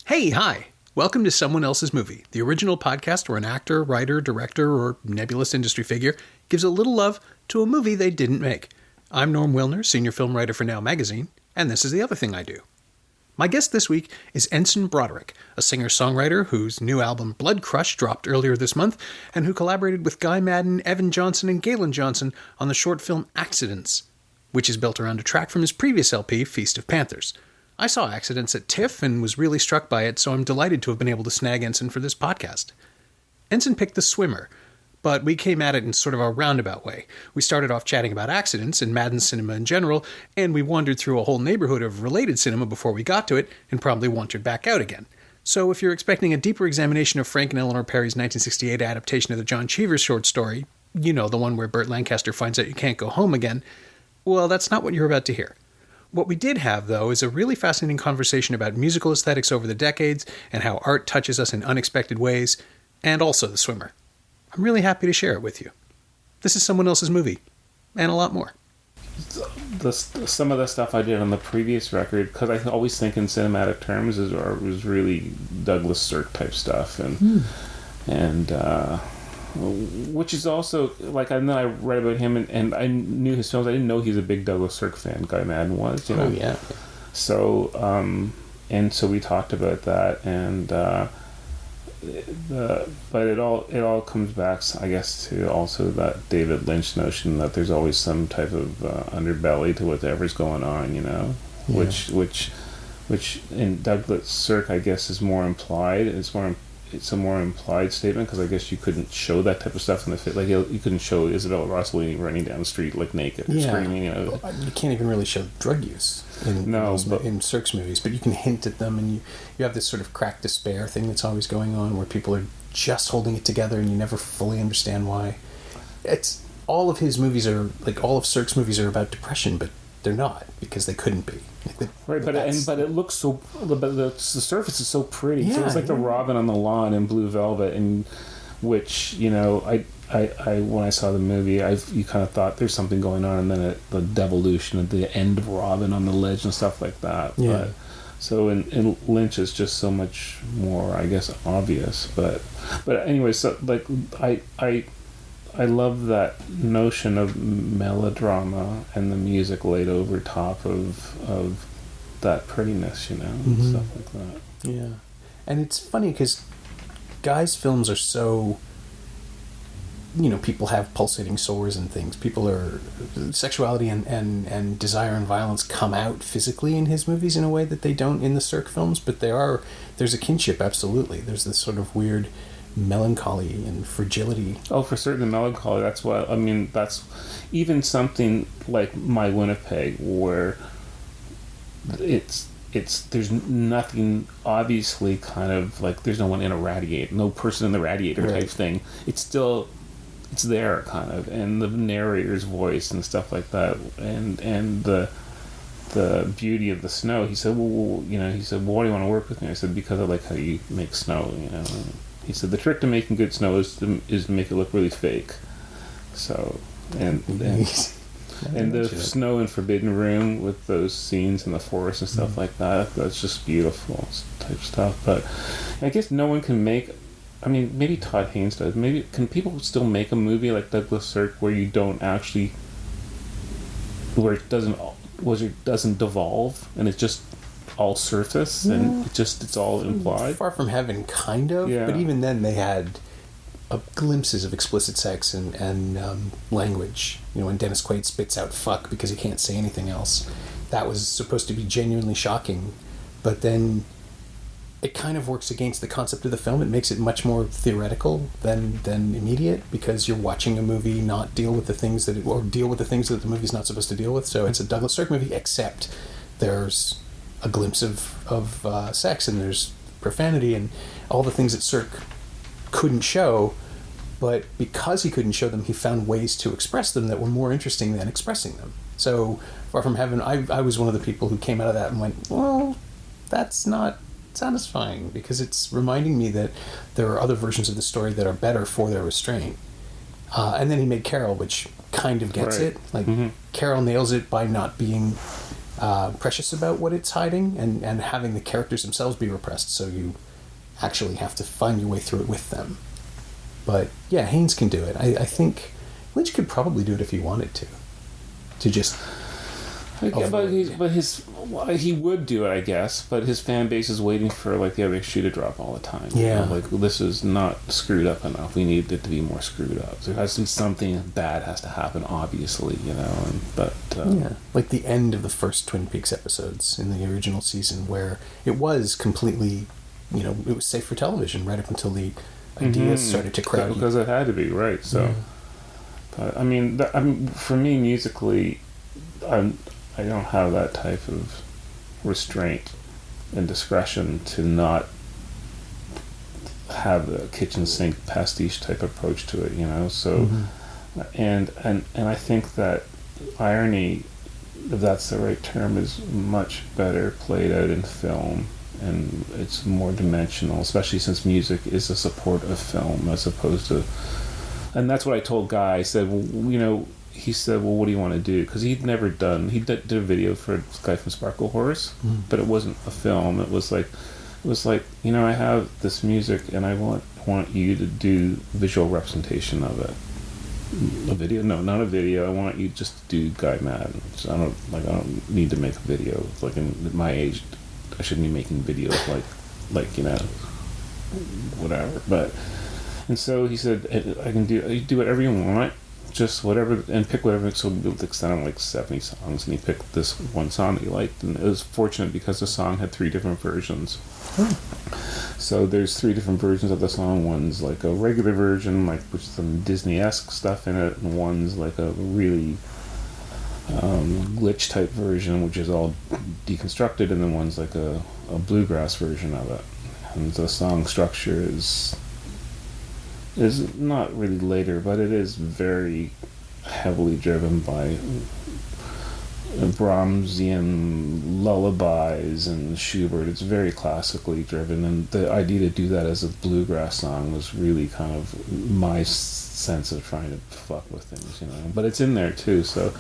Hey, hi! Welcome to Someone Else's Movie, the original podcast where an actor, writer, director, or nebulous industry figure gives a little love to a movie they didn't make. I'm Norm Wilner, senior film writer for Now Magazine, and this is the other thing I do. My guest this week is Ensign Broderick, a singer-songwriter whose new album Bloodcrush dropped earlier this month, and who collaborated with Guy Maddin, Johnson and Galen Johnson on the short film Accidence, which is built around a track from his previous LP, Feast of Panthers. I saw Accidence at TIFF and was really struck by it, so I'm delighted to have been able to snag Ensign for this podcast. Ensign picked The Swimmer, but we came at it in sort of a roundabout way. We started off chatting about Accidence and Maddin cinema in general, and we wandered through a whole neighborhood of related cinema before we got to it, and probably wandered back out again. So if you're expecting a deeper examination of Frank and Eleanor Perry's 1968 adaptation of the John Cheever short story, you know, the one where Burt Lancaster finds out you can't go home again, well, that's not what you're about to hear. What we did have, though, is a really fascinating conversation about musical aesthetics over the decades and how art touches us in unexpected ways, and also The Swimmer. I'm really happy to share it with you. This is Someone Else's Movie, and a lot more. Some of the stuff I did on the previous record, because I always think in cinematic terms, was really Douglas Sirk type stuff, and which is also, like, I know I read about him and I knew his films. I didn't know he's a big Douglas Sirk fan. Guy Maddin was, you know. Oh, yeah. So, and so we talked about that, and but it all comes back, I guess, to also that David Lynch notion that there's always some type of underbelly to whatever's going on, you know, yeah. which in Douglas Sirk, I guess, is more implied. It's a more implied statement, because I guess you couldn't show that type of stuff in the film. Like, you couldn't show Isabella Rossellini running down the street, like, naked, screaming, you know. You can't even really show drug use in Sirk's movies, but you can hint at them, and you have this sort of cracked despair thing that's always going on, where people are just holding it together, and you never fully understand why. It's all of his movies are, like, all of Sirk's movies are about depression, but they're not, because they couldn't be. Right, but it looks so. But the surface is so pretty. Yeah, so it's like the robin on the lawn in Blue Velvet, and which, you know, I when I saw the movie, you kind of thought there's something going on, and then the devolution at the end of Robin on the ledge and stuff like that. Yeah. But, so in Lynch is just so much more, I guess, obvious. But anyway, so like I love that notion of melodrama and the music laid over top of that prettiness, you know, and stuff like that. Yeah. And it's funny because Guy's films are so, you know, people have pulsating sores and things. Sexuality and desire and violence come out physically in his movies in a way that they don't in the Sirk films, but there's a kinship, absolutely. There's this sort of weird melancholy and fragility. Oh, for certain, the melancholy. That's what I mean. That's even something like My Winnipeg, where it's there's nothing obviously kind of like there's no one in a radiator, no person in the radiator type thing. It's there kind of, and the narrator's voice and stuff like that, and the beauty of the snow. He said, well, you know, why do you want to work with me? I said, because I like how you make snow, you know. He said the trick to making good snow is to make it look really fake. So and the snow in Forbidden Room with those scenes in the forest and stuff like that's just beautiful type stuff. But I guess no one can make. I mean, maybe Todd Haynes does. Maybe can people still make a movie like Douglas Sirk where it doesn't devolve and it's just all surface and it's all implied. Far From Heaven, kind of. Yeah. But even then, they had glimpses of explicit sex and language. You know, when Dennis Quaid spits out "fuck" because he can't say anything else, that was supposed to be genuinely shocking. But then it kind of works against the concept of the film. It makes it much more theoretical than immediate, because you're watching a movie not deal with the things that deal with the things that the movie's not supposed to deal with. So it's a Douglas Sirk movie, except there's a glimpse of sex, and there's profanity and all the things that Sirk couldn't show, but because he couldn't show them, he found ways to express them that were more interesting than expressing them. So Far From Heaven, I was one of the people who came out of that and went, well, that's not satisfying because it's reminding me that there are other versions of the story that are better for their restraint. And then he made Carol, which kind of gets it. Like, Carol nails it by not being precious about what it's hiding and having the characters themselves be repressed, so you actually have to find your way through it with them. But, yeah, Haynes can do it. I think Lynch could probably do it if he wanted to. To just... he would do it, I guess. But his fan base is waiting for like the other shoe to drop all the time. Yeah, like this is not screwed up enough. We need it to be more screwed up. There has to be something bad has to happen, obviously, like the end of the first Twin Peaks episodes in the original season, where it was completely, it was safe for television right up until the ideas started to crowd. Because it had to be, right? So, but I mean, for me, musically, I don't have that type of restraint and discretion to not have a kitchen sink pastiche type approach to it, So, and I think that irony, if that's the right term, is much better played out in film, and it's more dimensional, especially since music is a support of film as opposed to. And that's what I told Guy. I said, well, he said, well, what do you want to do? Because he did a video for a guy from Sparkle Horse, but it wasn't a film. It was like, I have this music and I want you to do visual representation of it. A video? No, not a video. I want you just to do Guy Maddin. So I don't need to make a video. Like in my age, I shouldn't be making videos whatever. But, and so he said, I can do whatever you want. Just whatever, and pick whatever. So we'll extend on like 70 songs, and he picked this one song that he liked, and it was fortunate because the song had 3 different versions. So there's 3 different versions of the song. One's like a regular version, like with some Disney-esque stuff in it, and one's like a really glitch type version, which is all deconstructed, and then one's like a bluegrass version of it. And the song structure is not really later, but it is very heavily driven by Brahmsian lullabies and Schubert. It's very classically driven, and the idea to do that as a bluegrass song was really kind of my sense of trying to fuck with things, But it's in there too. So,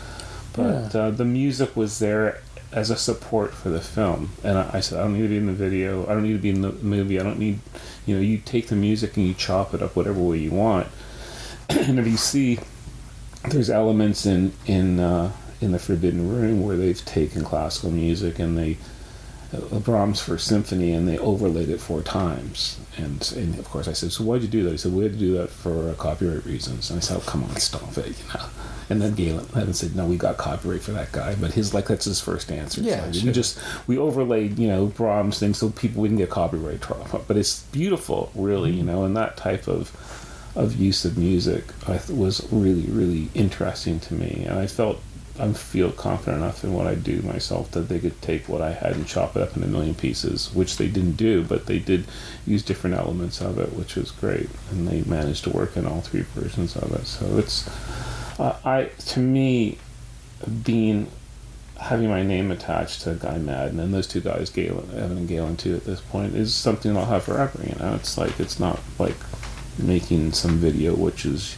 but the music was there as a support for the film, and I said, I don't need to be in the video. I don't need to be in the movie. I don't need. You take the music and you chop it up whatever way you want. And if you see, there's elements in the Forbidden Room where they've taken classical music and they Brahms First Symphony and they overlaid it 4 times. And of course I said, so why'd you do that? He said, we had to do that for copyright reasons. And I said, oh, come on, stop it, And then Galen said, no, we got copyright for that guy. But that's his first answer. Yeah, so sure. We overlaid, Brahms things so people wouldn't get copyright trouble. But it's beautiful, really, and that type of use of music was really, really interesting to me. And I feel confident enough in what I do myself that they could take what I had and chop it up in a million pieces, which they didn't do, but they did use different elements of it, which was great. And they managed to work in all 3 versions of it. So it's... to me, having my name attached to Guy Maddin, and those 2 guys, Evan and Galen too, at this point, is something I'll have forever. It's not like making some video which is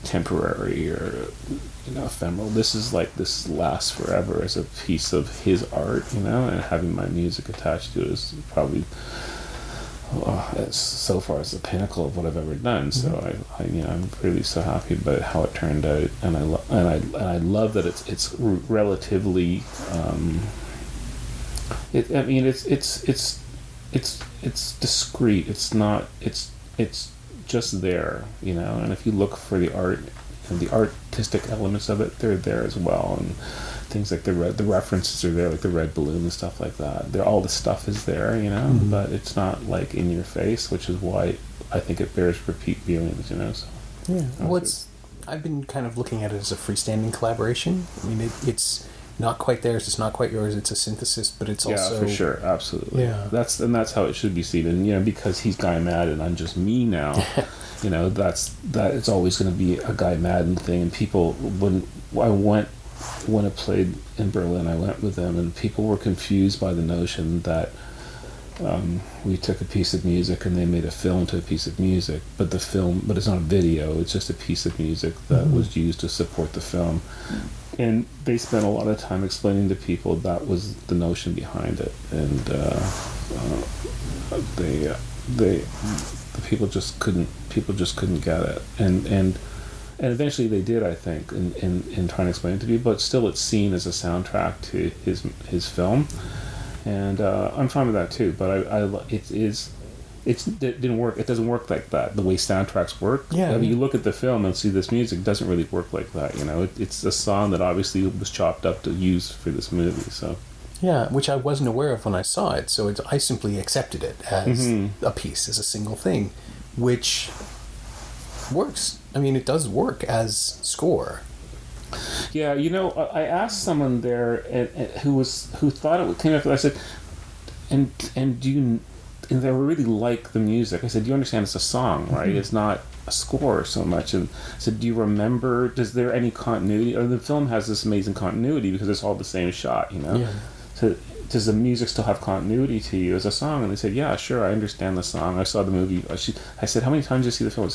temporary or ephemeral. This lasts forever as a piece of his art, and having my music attached to it is probably. So far as the pinnacle of what I've ever done. So I'm really so happy about how it turned out, and I love that it's relatively. It's discreet. It's not. It's just there, And if you look for the art and the artistic elements of it, they're there as well, and things like the references are there, like the red balloon and stuff like that. All the stuff is there, but it's not like in your face, which is why I think it bears repeat viewings, So. Yeah. Well, I've been kind of looking at it as a freestanding collaboration. I mean, it's not quite theirs, it's not quite yours. It's a synthesis, but it's also... Yeah, for sure, absolutely. Yeah. That's how it should be seen. And because he's Guy Maddin, I'm just me now. That it's always going to be a Guy Maddin thing. And people when I played in Berlin, I went with them, and people were confused by the notion that we took a piece of music and they made a film to a piece of music, but it's not a video, it's just a piece of music that was used to support the film. And they spent a lot of time explaining to people that was the notion behind it, and the people just couldn't get it, and eventually they did, I think, in trying to explain it to people, but still it's seen as a soundtrack to his film. And I'm fine with that too, but it didn't work. It doesn't work like that. The way soundtracks work. Yeah. I mean, you look at the film and see this music doesn't really work like that. You know, it's a song that obviously was chopped up to use for this movie. So. Yeah, which I wasn't aware of when I saw it. So I simply accepted it as a piece, as a single thing, which works. I mean, it does work as score. Yeah, you know, I asked someone there who thought it came after. I said, and do you? And they really like the music. I said, do you understand it's a song, right? It's not a score so much. And I said, do you remember? Does there any continuity? Or the film has this amazing continuity because it's all the same shot, you know. Yeah. So does the music still have continuity to you as a song? And they said, yeah, sure, I understand the song. I saw the movie. I said, how many times did you see the film?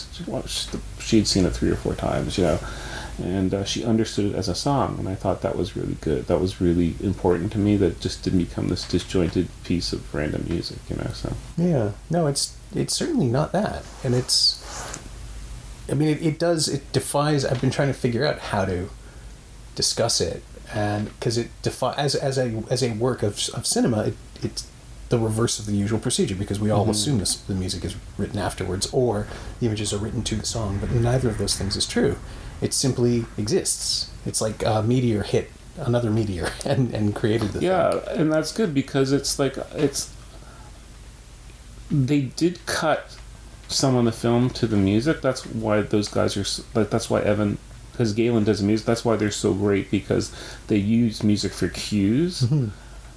She'd seen it 3 or 4 times, you know. And she understood it as a song, and I thought that was really good. That was really important to me. That just didn't become this disjointed piece of random music, you know. So yeah, no, it's certainly not that, and it's. I mean, it defies. I've been trying to figure out how to discuss it, and because it defies as a work of cinema, it's the reverse of the usual procedure, because we all assume the music is written afterwards or the images are written to the song, but neither of those things is true. It simply exists. It's like a meteor hit another meteor and created the thing. Yeah, and that's good because they did cut some on the film to the music. That's why those guys are, that's why Evan, because Galen does the music, that's why they're so great, because they use music for cues.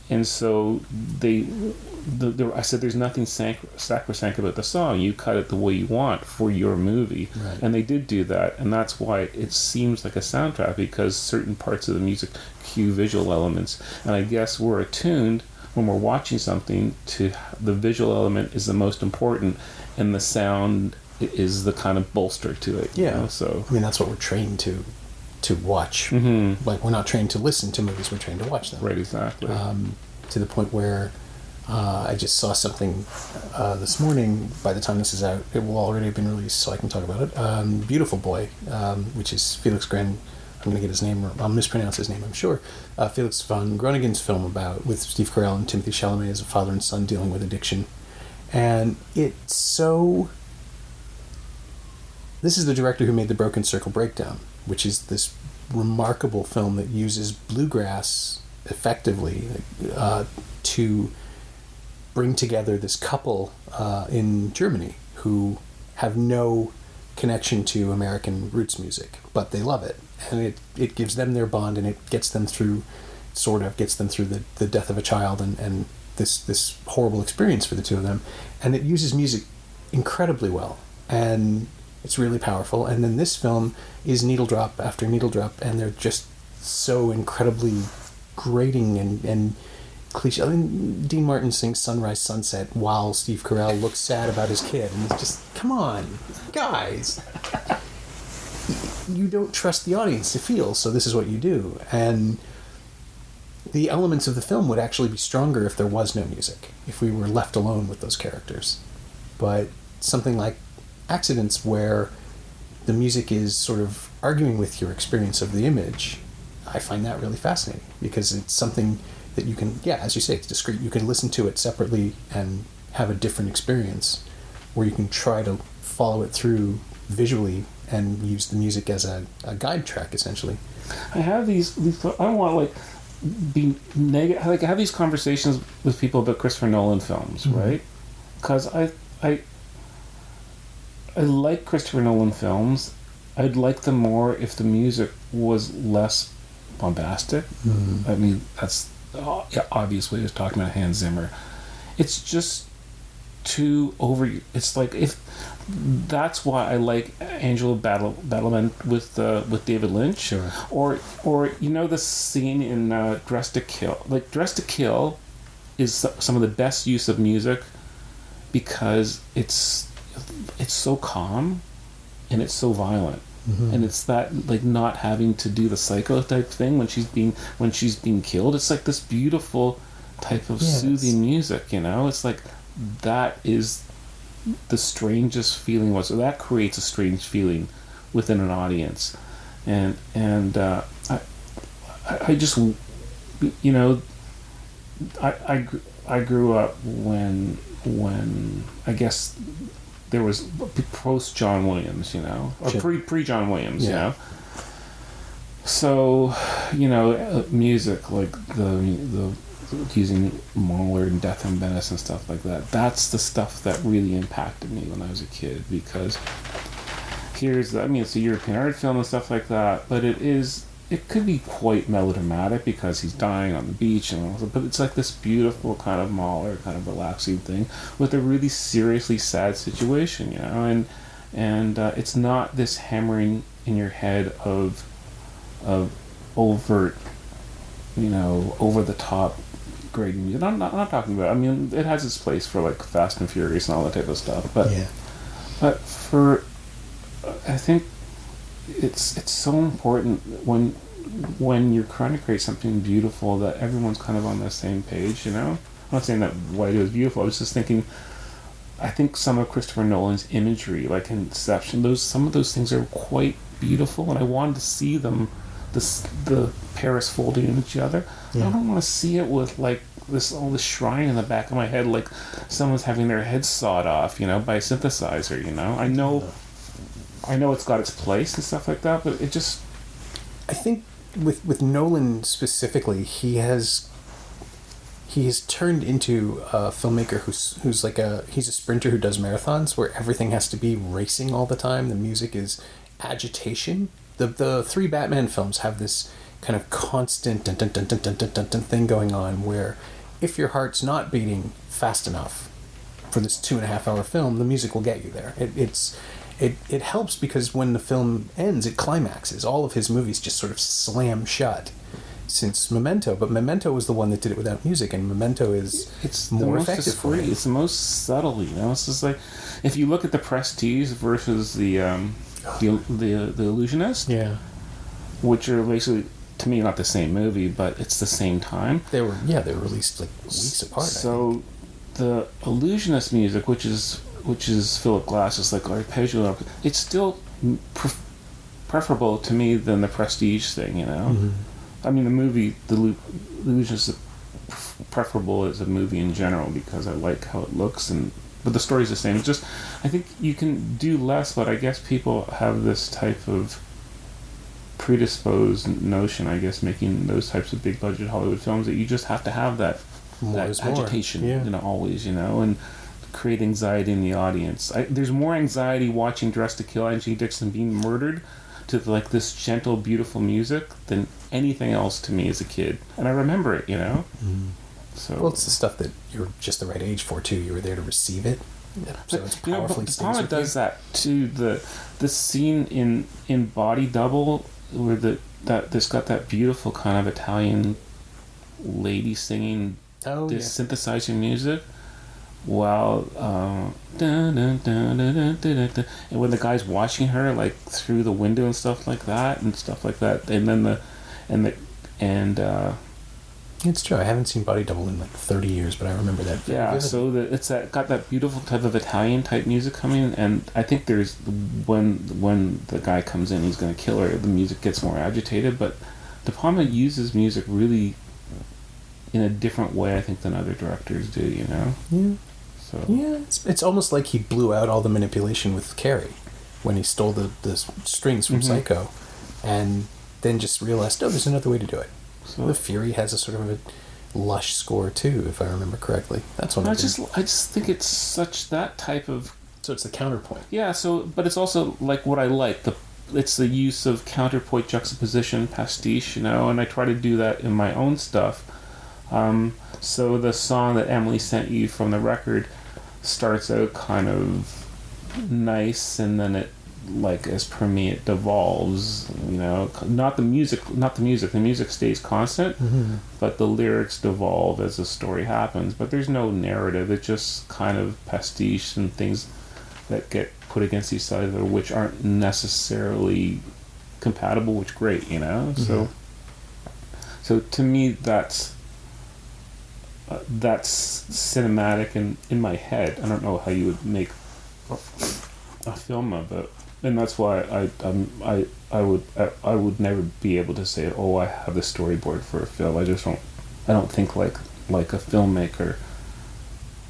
And so I said, there's nothing sacrosanct about the song. You cut it the way you want for your movie. Right. And they did do that. And that's why it seems like a soundtrack, because certain parts of the music cue visual elements. And I guess we're attuned when we're watching something to the visual element is the most important, and the sound is the kind of bolster to it. Yeah. You know? So I mean, that's what we're trained to watch. Like, we're not trained to listen to movies, we're trained to watch them. Right, exactly. To the point where I just saw something this morning. By the time this is out, it will already have been released, so I can talk about it. Beautiful Boy, which is Felix I'm going to get his name, I'll mispronounce his name, I'm sure. Felix von Groningen's film with Steve Carell and Timothée Chalamet as a father and son dealing with addiction. And it's so... This is the director who made The Broken Circle Breakdown, which is this remarkable film that uses bluegrass effectively to bring together this couple in Germany who have no connection to American roots music, but they love it, and it gives them their bond, and it gets them through the death of a child and this horrible experience for the two of them, and it uses music incredibly well, and it's really powerful. And then this film is needle drop after needle drop, and they're just so incredibly grating and cliche. I mean, Dean Martin sings Sunrise Sunset while Steve Carell looks sad about his kid, and it's just, come on, guys. You don't trust the audience to feel, so this is what you do. And the elements of the film would actually be stronger if there was no music, if we were left alone with those characters. But something like Accidence, where the music is sort of arguing with your experience of the image, I find that really fascinating, because it's something that you can, as you say, it's discrete. You can listen to it separately and have a different experience, or you can try to follow it through visually and use the music as a guide track, essentially. I have these I don't want to be negative. I have these conversations with people about Christopher Nolan films, right? Because I like Christopher Nolan films. I'd like them more if the music was less bombastic. I mean, that's obviously I was talking about Hans Zimmer. It's just too over. It's like, if that's why I like Angel Battlement with David Lynch, sure. or you know, the scene in Dressed to Kill. Like, Dressed to Kill is some of the best use of music, because it's so calm and it's so violent. And it's that, like, not having to do the psycho type thing when she's being killed. It's like this beautiful type of soothing music, you know. It's like that is the strangest feeling. That creates a strange feeling within an audience, and I just, you know, I grew up when I guess there was post John Williams, you know, or pre John Williams, you know. So, you know, music like the using Mahler and Death and Venice and stuff like that. That's the stuff that really impacted me when I was a kid, because it's a European art film and stuff like that, but it could be quite melodramatic because he's dying on the beach, but it's like this beautiful kind of Mahler, kind of relaxing thing with a really seriously sad situation, you know, and it's not this hammering in your head of overt, you know, over the top great music. I'm not talking about. I mean, it has its place for like Fast and Furious and all that type of stuff, but for I think it's so important when you're trying to create something beautiful that everyone's kind of on the same page, you know. I'm not saying that what I do is beautiful. I was just thinking, I think some of Christopher Nolan's imagery, like Inception, some of those things are quite beautiful, and I wanted to see them, the Paris folding in each other. I don't want to see it with like this shrine in the back of my head, like someone's having their head sawed off, you know, by a synthesizer, you know. I know it's got its place and stuff like that, but it just... I think with Nolan specifically, he has turned into a filmmaker who's he's a sprinter who does marathons where everything has to be racing all the time. The music is agitation. The three Batman films have this kind of constant dun dun dun dun dun dun dun dun thing going on, where if your heart's not beating fast enough for this 2.5 hour film, the music will get you there. It helps because when the film ends, it climaxes. All of his movies just sort of slam shut since Memento, but Memento was the one that did it without music, and Memento it's more effective for it. It's the most subtle, you know. It's just like, if you look at The Prestige versus the Illusionist, which are basically, to me, not the same movie, but it's the same time. They were released like weeks apart. So the Illusionist music, which is Philip Glass's like arpeggio, it's still preferable to me than the Prestige thing, you know. I mean, the movie, The Illusionist, is preferable as a movie in general because I like how it looks, but the story's the same. It's just, I think you can do less, but I guess people have this type of predisposed notion, I guess, making those types of big budget Hollywood films, that you just have to have that agitation, you know, always, you know, and create anxiety in the audience. There's more anxiety watching Dressed to Kill Angie Dixon being murdered to like this gentle, beautiful music than anything else to me as a kid, and I remember it, you know. So, well, it's the stuff that you're just the right age for too. You were there to receive it, so it's powerfully. De Palma does that too. The scene in Body Double where there's got that beautiful kind of Italian lady singing synthesizer music. While and when the guy's watching her like through the window and stuff like that, and then it's true. I haven't seen Body Double in like 30 years, but I remember that. So it's got that beautiful type of Italian type music coming, and I think there's when the guy comes in, he's going to kill her. The music gets more agitated, but De Palma uses music really in a different way, I think, than other directors do. You know. Yeah. So. Yeah, it's almost like he blew out all the manipulation with Carrie when he stole the strings from Psycho, and then just realized, there's another way to do it. So The Fury has a sort of a lush score too, if I remember correctly. That's one. I just think it's such that type of. So it's the counterpoint. Yeah. So, but it's also like what I like. It's the use of counterpoint, juxtaposition, pastiche, you know, and I try to do that in my own stuff. So the song that Emily sent you from the record starts out kind of nice, and then it like as per me it devolves, you know, not the music, the music stays constant, but the lyrics devolve as the story happens, but there's no narrative. It's just kind of pastiche and things that get put against each other which aren't necessarily compatible, which great, you know. So to me that's cinematic in my head. I don't know how you would make a film of it, and that's why I would never be able to say, oh, I have the storyboard for a film. I don't think like a filmmaker.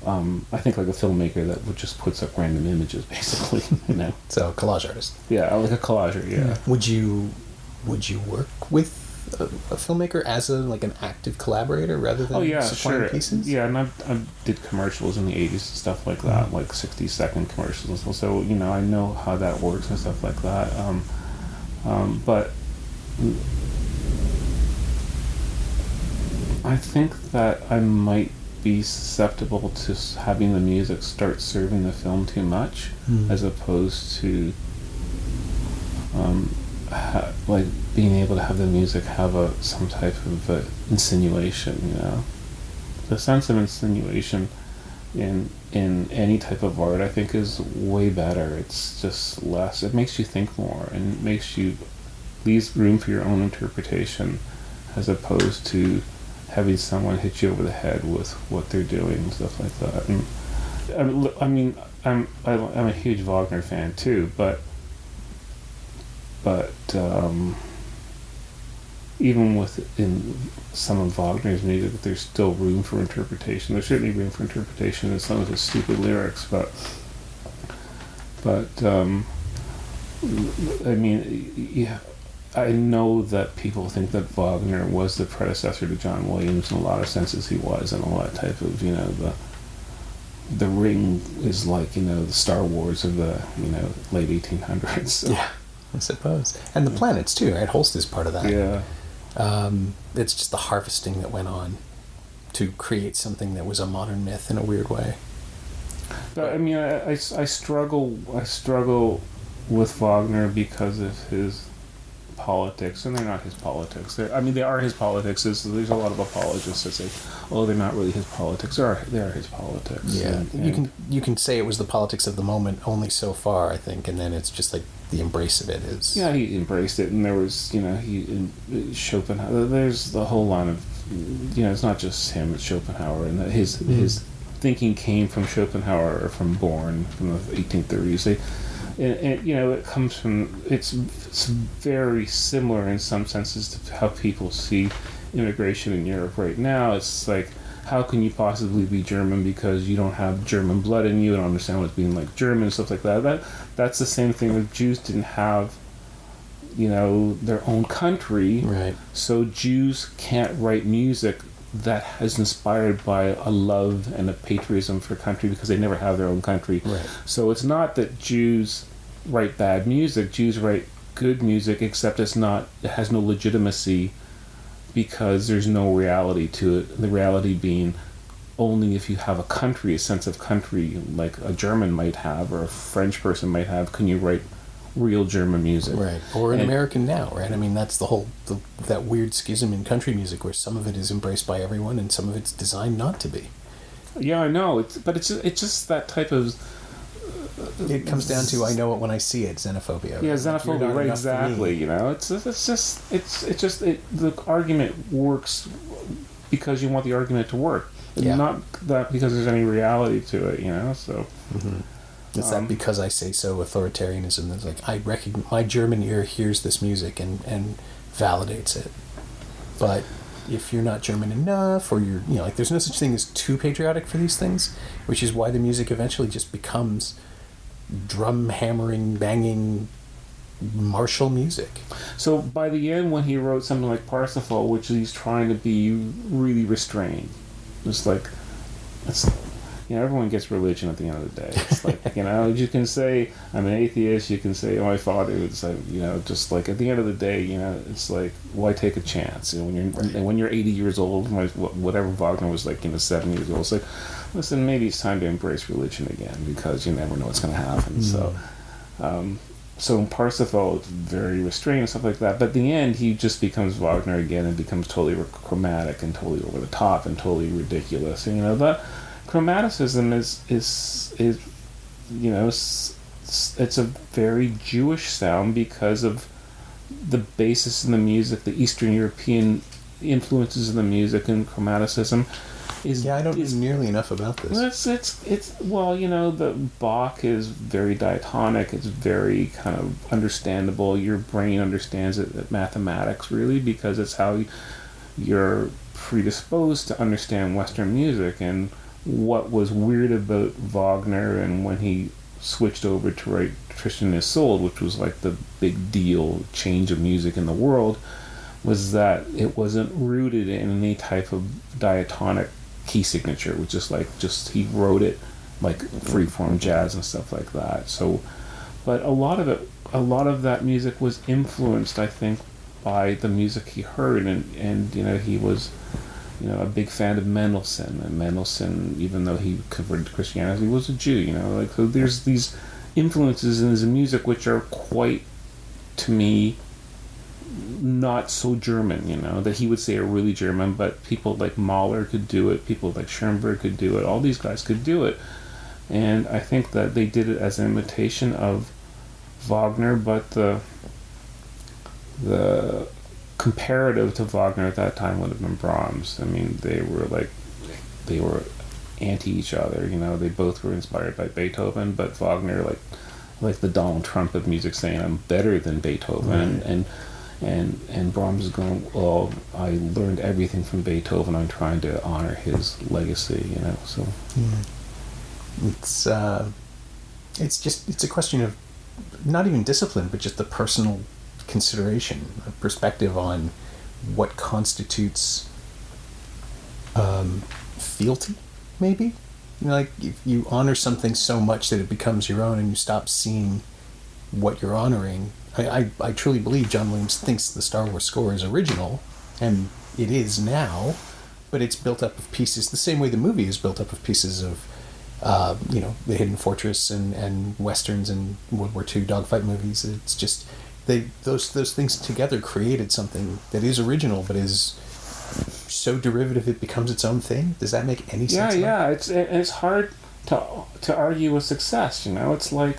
I think like a filmmaker that would just puts up random images, basically, you know. So collage artist. Yeah, like a collager. Yeah. Would you work with a filmmaker as an active collaborator rather than supplying pieces? Yeah, and I did commercials in the 80s and stuff like that, like 60-second commercials and stuff. So, you know, I know how that works and stuff like that. But I think that I might be susceptible to having the music start serving the film too much, as opposed to like being able to have the music have some type of insinuation, you know. The sense of insinuation in any type of art, I think, is way better. It's just less. It makes you think more, and leaves room for your own interpretation, as opposed to having someone hit you over the head with what they're doing and stuff like that. And I'm a huge Wagner fan too, but even within some of Wagner's music, there's still room for interpretation. There's certainly room for interpretation in some of his stupid lyrics, but I mean, yeah, I know that people think that Wagner was the predecessor to John Williams. In a lot of senses he was, and all that type of, you know, the Ring is like, you know, the Star Wars of the, you know, late 1800s. So. Yeah, I suppose. And the planets too, right? Holst is part of that. Yeah. It's just the harvesting that went on to create something that was a modern myth in a weird way. But I mean, I struggle with Wagner because of his politics, and they're not his politics. They are his politics. There's a lot of apologists that say, "Oh, they're not really his politics." They are his politics. Yeah, and you can say it was the politics of the moment only so far, I think, and then it's just like the embrace of it is. Yeah, he embraced it, and there was, you know, Schopenhauer. There's the whole line of, you know, it's not just him; it's Schopenhauer, and his thinking came from Schopenhauer or from Born from the 1830s. And you know, it comes from, it's very similar in some senses to how people see immigration in Europe right now. It's like, how can you possibly be German because you don't have German blood in you and don't understand what it's being like German and stuff like that. That's the same thing with Jews didn't have, you know, their own country. Right. So Jews can't write music that is inspired by a love and a patriotism for country because they never have their own country. Right. So it's not that Jews write bad music. Jews write good music, except it has no legitimacy because there's no reality to it. The reality being only if you have a country, a sense of country, like a German might have or a French person might have, can you write real German music. Right. Or an American now, right? I mean, that's the whole, that weird schism in country music where some of it is embraced by everyone and some of it's designed not to be. Yeah, I know. It's just that type of... it comes down to, I know it when I see it, xenophobia. Yeah, xenophobia, right, exactly, you know. The argument works because you want the argument to work. Yeah. Not that because there's any reality to it, you know, so... Mm-hmm. It's that because I say so authoritarianism. It's like, I recognize, my German ear hears this music and validates it. But if you're not German enough, or you're, you know, like, there's no such thing as too patriotic for these things, which is why the music eventually just becomes drum hammering, banging, martial music. So by the end, when he wrote something like Parsifal, which he's trying to be really restrained, it's like, you know, everyone gets religion at the end of the day. It's like, you know, you can say, I'm an atheist, you can say, oh, my father, it's like, you know, just like, at the end of the day, you know, it's like, why take a chance? You know, when you're 80 years old, whatever Wagner was like, you know, 7 years old, it's like, listen, maybe it's time to embrace religion again, because you never know what's going to happen. So, so in Parsifal, it's very restrained and stuff like that. But at the end, he just becomes Wagner again and becomes totally chromatic and totally over the top and totally ridiculous. And, that chromaticism is it's a very Jewish sound because of the basis in the music, the Eastern European influences in the music and chromaticism. I don't know nearly enough about this. It's the Bach is very diatonic. It's very kind of understandable. Your brain understands it, mathematics really, because it's how you're predisposed to understand Western music. And what was weird about Wagner, and when he switched over to write Tristan and Isolde, which was like the big deal change of music in the world, was that it wasn't rooted in any type of diatonic key signature. It was just he wrote it like freeform jazz and stuff like that. So, but a lot of that music was influenced, I think, by the music he heard, and he was a big fan of Mendelssohn, and Mendelssohn, even though he converted to Christianity, was a Jew. So there's these influences in his music which are quite, to me, not so German, that he would say are really German, but people like Mahler could do it, people like Schoenberg could do it, all these guys could do it. And I think that they did it as an imitation of Wagner, but the comparative to Wagner at that time would have been Brahms. I mean, they were anti each other, they both were inspired by Beethoven, but Wagner, like the Donald Trump of music, saying I'm better than Beethoven, right. and Brahms is going, well, I learned everything from Beethoven. I'm trying to honor his legacy, So it's a question of not even discipline, but just the personal consideration, a perspective on what constitutes fealty, maybe. If you honor something so much that it becomes your own, and you stop seeing what you're honoring. I truly believe John Williams thinks the Star Wars score is original, and it is now, but it's built up of pieces the same way the movie is built up of pieces of, The Hidden Fortress and Westerns and World War II dogfight movies. It's just, those things together created something that is original, but is so derivative it becomes its own thing. Does that make any sense? Yeah. It's hard to argue with success. It's like,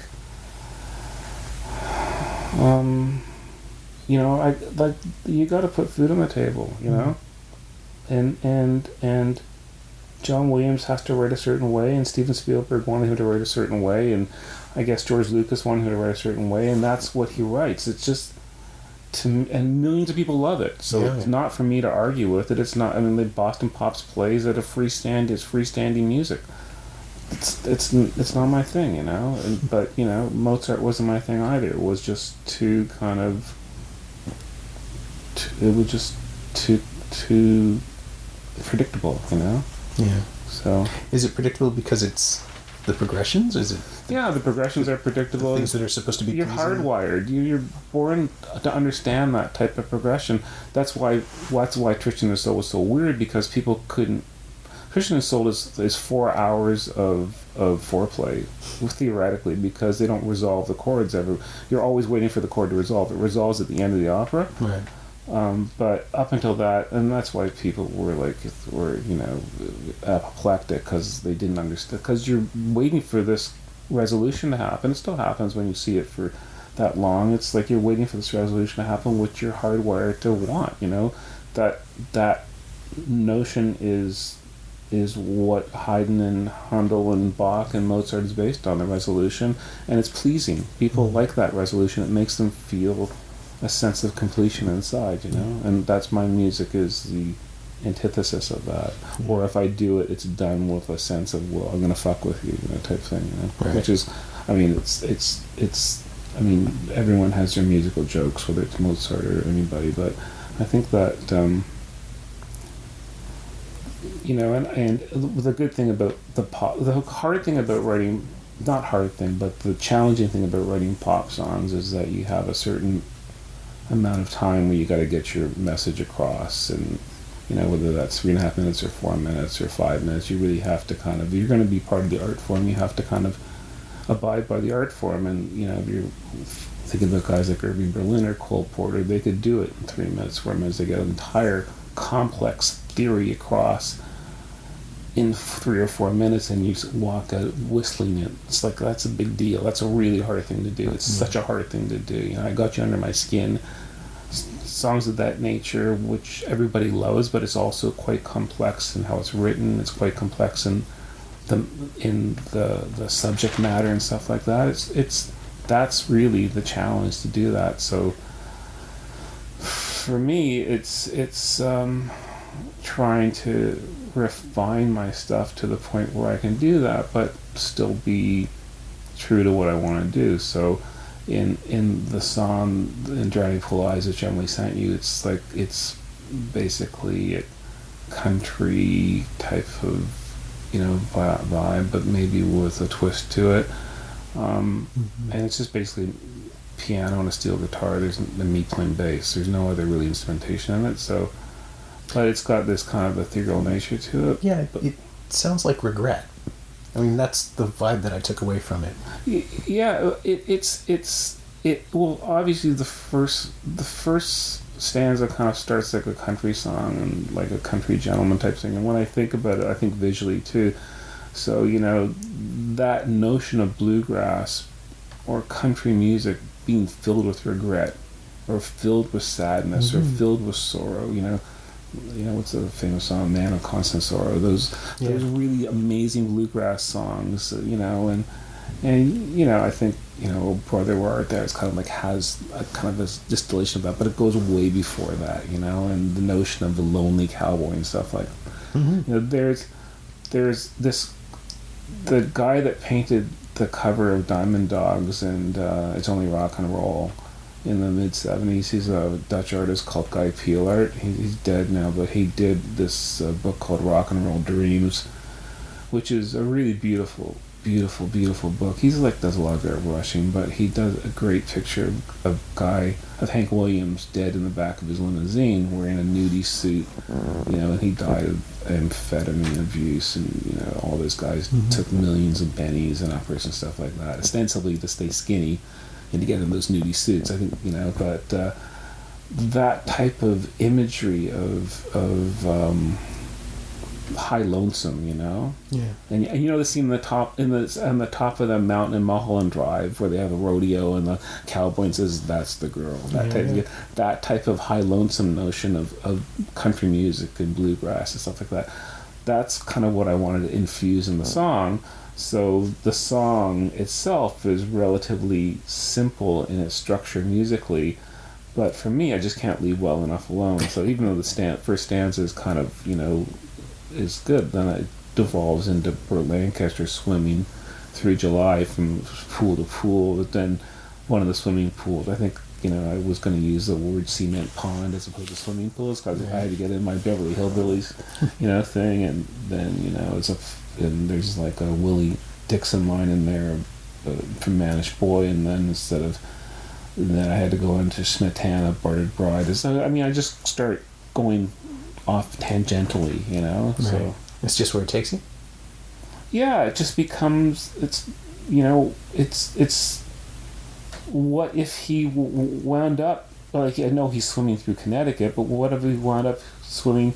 you got to put food on the table. And John Williams has to write a certain way, and Steven Spielberg wanted him to write a certain way, and I guess George Lucas wanted him to write a certain way, and that's what he writes. It's just, and millions of people love it. So it's not for me to argue with it. It's not. I mean, the Boston Pops plays at a freestanding music. It's not my thing, but Mozart wasn't my thing either. It was just too predictable, Yeah. So is it predictable because it's the progressions? Is it? Yeah, the progressions are predictable. The things that are supposed to be. You're pleasing? hardwired. You're born to understand that type of progression. That's why Tristan and Isolde was so weird, because people couldn't. Tristan and Isolde is 4 hours of foreplay, theoretically, because they don't resolve the chords ever. You're always waiting for the chord to resolve. It resolves at the end of the opera. Right. But up until that, and that's why people were apoplectic, because they didn't understand. Because you're waiting for this resolution to happen. It still happens when you see it for that long. It's like you're waiting for this resolution to happen, which you're hardwired to want. That notion is what Haydn and Handel and Bach and Mozart is based on, the resolution, and it's pleasing. People like that resolution. It makes them feel a sense of completion inside, and that's my music is the antithesis of that. Or if I do it, it's done with a sense of, well, I'm gonna fuck with you, type thing, Right. Which is, I mean, it's I mean, everyone has their musical jokes, whether it's Mozart or anybody, but I think that and the good thing about the hard thing about writing, not hard thing, but the challenging thing about writing pop songs is that you have a certain amount of time where you got to get your message across, and whether that's 3.5 minutes or 4 minutes or 5 minutes, you really have to kind of, if you're going to be part of the art form, you have to kind of abide by the art form, and if you're think about guys like Irving Berlin or Cole Porter. They could do it in 3 minutes, 4 minutes. They get an entire complex theory across in 3 or 4 minutes, and you just walk out whistling it. It's like, that's a big deal. That's a really hard thing to do. It's such a hard thing to do. You know, I Got You Under My Skin, songs of that nature, which everybody loves, but it's also quite complex in how it's written. It's quite complex in the subject matter and stuff like that. It's that's really the challenge, to do that. So for me, it's trying to refine my stuff to the point where I can do that, but still be true to what I want to do. So in the song in Drowning Pool Eyes, which Emily sent you, it's like, it's basically a country type of, you know, vibe, but maybe with a twist to it. And it's just basically piano and a steel guitar. There's me playing bass. There's no other really instrumentation in it. So, but it's got this kind of ethereal nature to it. Yeah, it sounds like regret. I mean, that's the vibe that I took away from it. Yeah, it's well, obviously the first stanza kind of starts like a country song and like a country gentleman type thing. And when I think about it, I think visually too. So, you know, that notion of bluegrass or country music being filled with regret or filled with sadness or filled with sorrow, you know, what's the famous song, Man of Constant Sorrow? Those really amazing bluegrass songs, you know, and you know, I think, you know, Brother Where Art Thou is kind of like has a kind of this distillation of that, but it goes way before that, you know, and the notion of the lonely cowboy and stuff like, you know, there's this, the guy that painted the cover of Diamond Dogs and It's Only Rock and Roll in the mid-70s, he's a Dutch artist called Guy Peelart. He's dead now, but he did this book called Rock and Roll Dreams, which is a really beautiful book. He's like, does a lot of airbrushing, but he does a great picture of Hank Williams dead in the back of his limousine wearing a nudie suit, you know, and he died of amphetamine abuse, and, you know, all those guys took millions of bennies and uppers and stuff like that, ostensibly to stay skinny and to get in those nudie suits, I think, you know, but that type of imagery of high lonesome, you know. Yeah. And you know the scene on the top of the mountain in Mulholland Drive where they have a rodeo and the cowboy says, "That's the girl." That type of high lonesome notion of country music and bluegrass and stuff like that. That's kind of what I wanted to infuse in the song. So the song itself is relatively simple in its structure musically, but for me, I just can't leave well enough alone. So even though the first stanza is kind of, you know, is good, then it devolves into Burt Lancaster swimming through July from pool to pool. But then one of the swimming pools, I think, you know, I was going to use the word cement pond as opposed to swimming pools because I had to get in my Beverly Hillbillies, you know, thing. And then, you know, and there's like a Willie Dixon line in there from Manish Boy, and then then I had to go into Smetana, Bartered Bride. So, I mean, I just start going off tangentially, you know. Right. So it's just where it takes you. Yeah, it just becomes. It's, you know, it's. What if he wound up, like, I know he's swimming through Connecticut, but what if he wound up swimming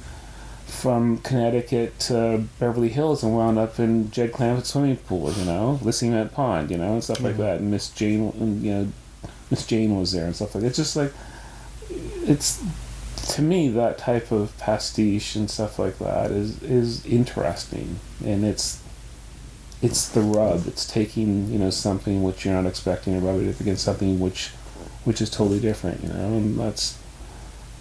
from Connecticut to Beverly Hills and wound up in Jed Clampett swimming pool, you know, listening at Pond, you know, and stuff like that. And Miss Jane, and, you know, Miss Jane was there and stuff like that. It's just like, it's, to me, that type of pastiche and stuff like that is interesting, and it's the rub. It's taking, you know, something which you're not expecting and rubbing it against something which is totally different, you know, and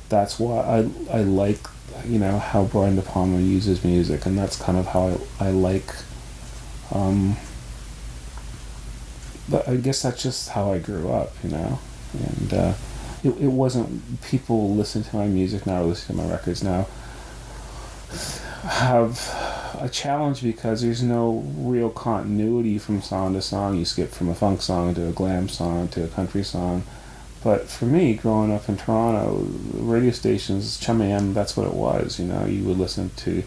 that's why I like, you know, how Brian De Palma uses music, and that's kind of how I like. But I guess that's just how I grew up, you know, and it wasn't people listen to my music now or listen to my records now have a challenge because there's no real continuity from song to song. You skip from a funk song to a glam song to a country song. But for me, growing up in Toronto, radio stations, Chum AM, that's what it was. You know, you would listen to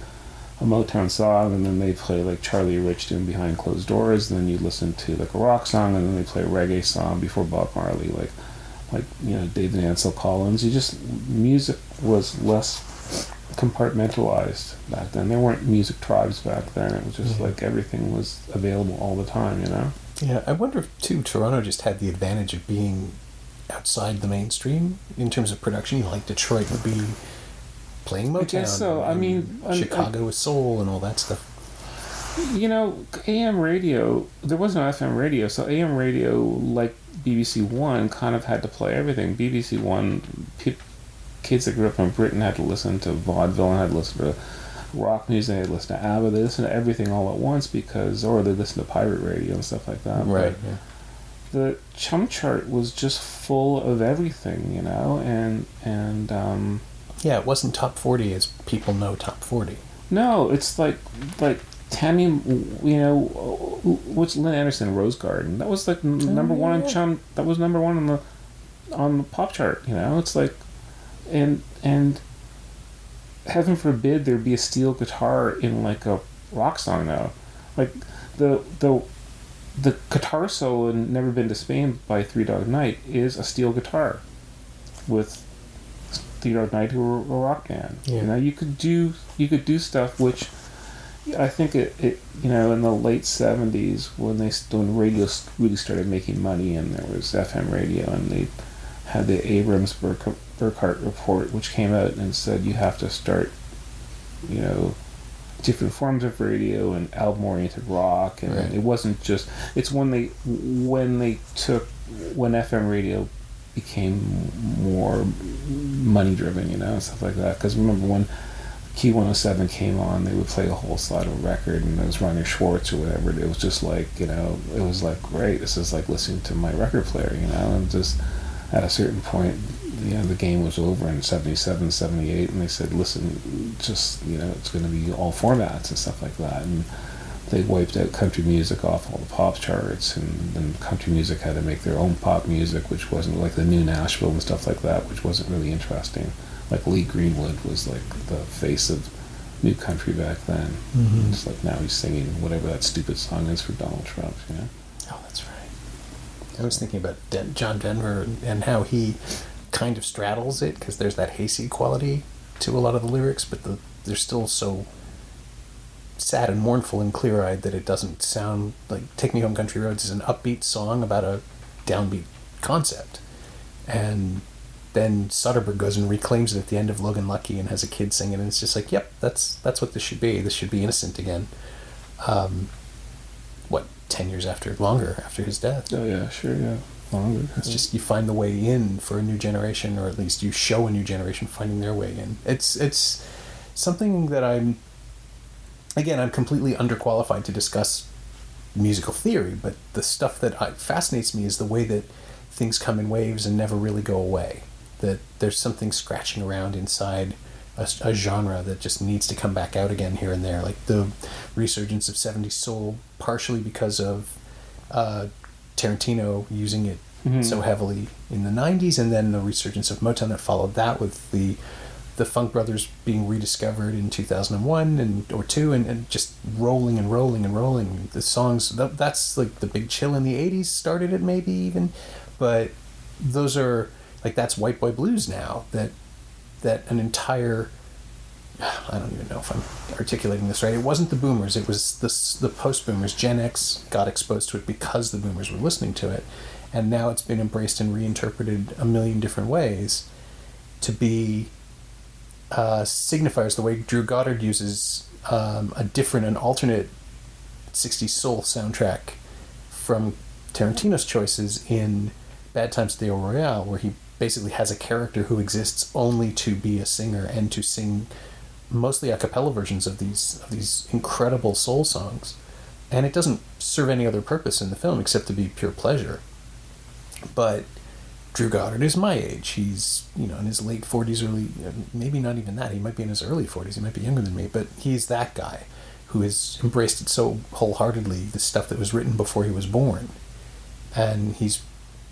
a Motown song, and then they play like Charlie Rich doing Behind Closed Doors, and then you listen to like a rock song, and then they play a reggae song before Bob Marley, like David Ansel Collins. Music was less compartmentalized back then. There weren't music tribes back then. It was just like everything was available all the time, Yeah, I wonder if too Toronto just had the advantage of being outside the mainstream in terms of production. Like Detroit would be playing Motown. I guess so. Chicago with soul and all that stuff. AM radio, there was no FM radio, so AM radio, like BBC One, kind of had to play everything. BBC One, kids that grew up in Britain had to listen to vaudeville and had to listen to rock music, they had to listen to ABBA, they listened to everything all at once or they listened to pirate radio and stuff like that. Right, yeah. The Chum Chart was just full of everything, and yeah, it wasn't top 40 as people know top 40. No, it's like Tammy, what's Lynn Anderson, Rose Garden? That was like number one on Chum. That was number one on the pop chart. It's like, and heaven forbid there be a steel guitar in like a rock song now, like the guitar solo in Never Been to Spain by Three Dog Night is a steel guitar with Three Dog Night, who were a rock band. Yeah. You could do stuff which I think it in the late 70s when radio really started making money and there was FM radio and they had the Abrams Burkhart report, which came out and said you have to start different forms of radio and album-oriented rock, and right. It wasn't just. It's when FM radio became more money-driven, and stuff like that. Because remember when Q107 came on, they would play a whole slide of record, and it was Ronnie Schwartz or whatever. It was just like it was like great. This is like listening to my record player, and just at a certain point. The game was over in 77, 78, and they said, listen, just, it's going to be all formats and stuff like that. And they wiped out country music off all the pop charts, and then country music had to make their own pop music, which wasn't like the new Nashville and stuff like that, which wasn't really interesting. Like Lee Greenwood was like the face of new country back then. Mm-hmm. It's like now he's singing whatever that stupid song is for Donald Trump, Oh, that's right. I was thinking about John Denver and how he kind of straddles it, because there's that hazy quality to a lot of the lyrics, but they're still so sad and mournful and clear-eyed that it doesn't sound like Take Me Home Country Roads is an upbeat song about a downbeat concept. And then Soderbergh goes and reclaims it at the end of Logan Lucky and has a kid sing it, and it's just like, yep, that's what this should be. This should be innocent again. 10 years longer after his death. Oh yeah, sure, yeah. Longer. It's just you find the way in for a new generation, or at least you show a new generation finding their way in. It's something that I'm completely underqualified to discuss musical theory, but the stuff that fascinates me is the way that things come in waves and never really go away. That there's something scratching around inside a genre that just needs to come back out again here and there, like the resurgence of 70s soul, partially because of Tarantino using it so heavily in the 90s, and then the resurgence of Motown that followed that with the Funk Brothers being rediscovered in 2001 or 2 and just rolling and rolling and rolling. The songs, that's like the big chill in the 80s started it maybe even, but those are like, that's white boy blues now, that an entire, I don't even know if I'm articulating this right. It wasn't the boomers. It was the post-boomers. Gen X got exposed to it because the boomers were listening to it. And now it's been embraced and reinterpreted a million different ways to be signifiers, the way Drew Goddard uses an alternate 60s soul soundtrack from Tarantino's choices in Bad Times at the El Royale, where he basically has a character who exists only to be a singer and to sing mostly a cappella versions of these incredible soul songs, and it doesn't serve any other purpose in the film except to be pure pleasure. But Drew Goddard is my age. He's in his late 40s, maybe not even that. He might be in his early 40s. He might be younger than me, but he's that guy who has embraced it so wholeheartedly, the stuff that was written before he was born, and he's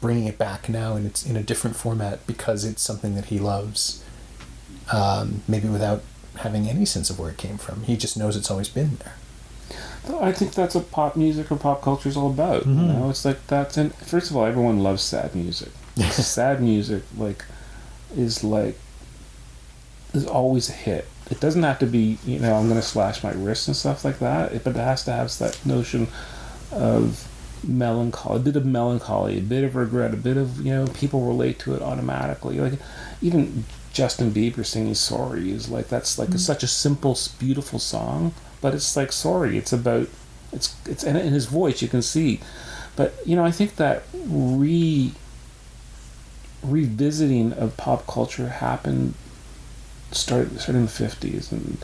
bringing it back now, and it's in a different format because it's something that he loves, maybe without having any sense of where it came from. He just knows it's always been there. I think that's what pop music or pop culture is all about. You know, it's like that's. And first of all, everyone loves sad music. Sad music, is always a hit. It doesn't have to be, I'm going to slash my wrists and stuff like that, but it has to have that notion of melancholy, a bit of melancholy, a bit of regret, a bit of, people relate to it automatically. Like, even Justin Bieber singing Sorry is that's it's such a simple, beautiful song, but it's like Sorry. It's about, it's in his voice, you can see. But, I think that revisiting of pop culture started in the 50s and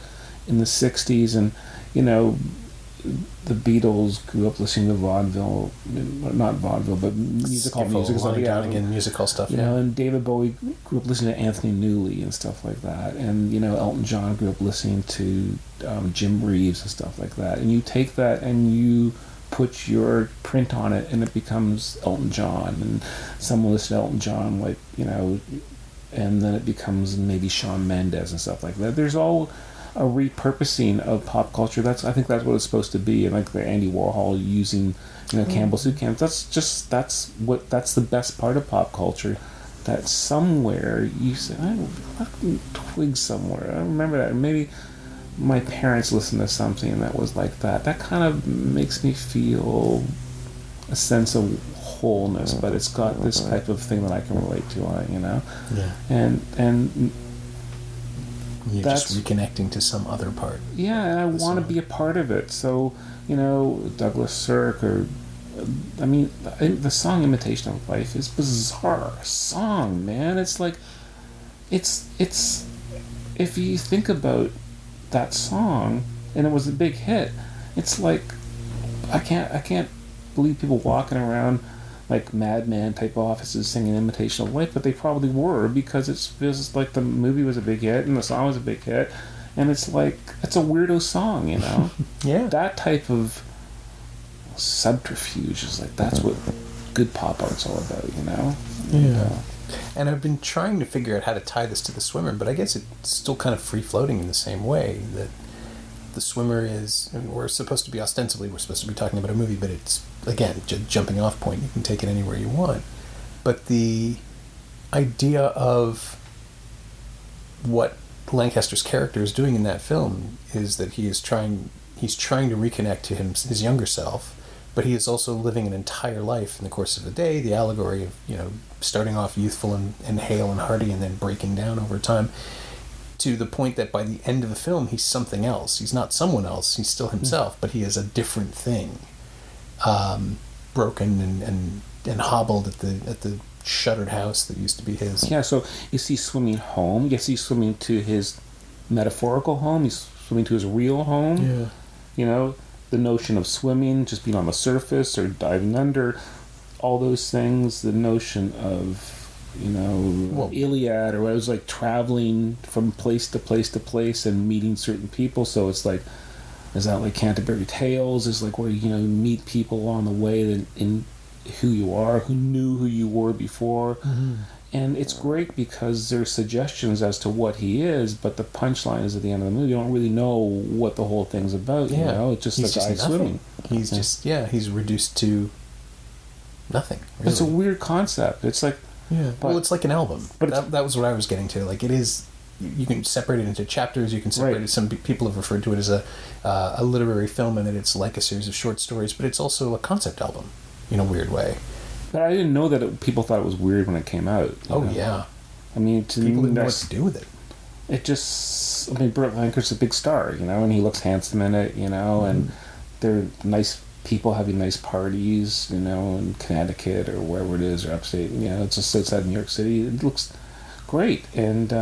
in the 60s, and the Beatles grew up listening to vaudeville, not vaudeville, but musical music, musical stuff, and David Bowie grew up listening to Anthony Newley and stuff like that, and Elton John grew up listening to Jim Reeves and stuff like that, and you take that and you put your print on it and it becomes Elton John, and someone listens to Elton John and then it becomes maybe Shawn Mendes and stuff like that. There's all a repurposing of pop culture. I think that's what it's supposed to be. And like the Andy Warhol using, Campbell soup cans. That's the best part of pop culture. That somewhere you say, I fucking twig somewhere. I remember that. Maybe my parents listened to something that was like that. That kind of makes me feel a sense of wholeness, but it's got this type of thing that I can relate to, Yeah. And you're that's just reconnecting to some other part. Yeah, and I want to be a part of it. So, Douglas Sirk the song Imitation of Life is bizarre song, man. It's like, it's if you think about that song, and it was a big hit, it's like, I can't believe people walking around like madman type offices singing Imitation of Life, but they probably were, because it feels like the movie was a big hit and the song was a big hit, and it's like, it's a weirdo song, Yeah. That type of subterfuge is that's what good pop art's all about, Yeah. And I've been trying to figure out how to tie this to The Swimmer, but I guess it's still kind of free-floating in the same way, that The Swimmer is, and we're supposed to be talking about a movie, but it's, again, jumping off point. You can take it anywhere you want. But the idea of what Lancaster's character is doing in that film is that he's trying to reconnect to his younger self, but he is also living an entire life in the course of the day, the allegory of, starting off youthful and hale and hearty and then breaking down over time, to the point that by the end of the film, he's something else. He's not someone else. He's still himself, but he is a different thing, broken and hobbled at the shuttered house that used to be his. Yeah. So is he swimming home? Yes, he's swimming to his metaphorical home. He's swimming to his real home. Yeah. The notion of swimming, just being on the surface or diving under, all those things. The notion of Iliad, or it was like traveling from place to place to place and meeting certain people. So it's like, is that like Canterbury Tales? Is like where you meet people along the way in who you are, who knew who you were before. Mm-hmm. And it's great because there's suggestions as to what he is, but the punchline is at the end of the movie. You don't really know what the whole thing's about. Yeah. It's just a guy swimming. He's he's reduced to nothing. Really. It's a weird concept. It's like, well, it's like an album. But that was what I was getting to. Like, it is. You can separate it into chapters. You can separate it. Some people have referred to it as a literary film, and that it's like a series of short stories. But it's also a concept album, in a weird way. But I didn't know that people thought it was weird when it came out. Yeah. I mean, people didn't know what to do with it. It just, Burt Lancaster's a big star, and he looks handsome in it, and they're nice people having nice parties, in Connecticut or wherever it is, or upstate. It's just outside New York City. It looks great, and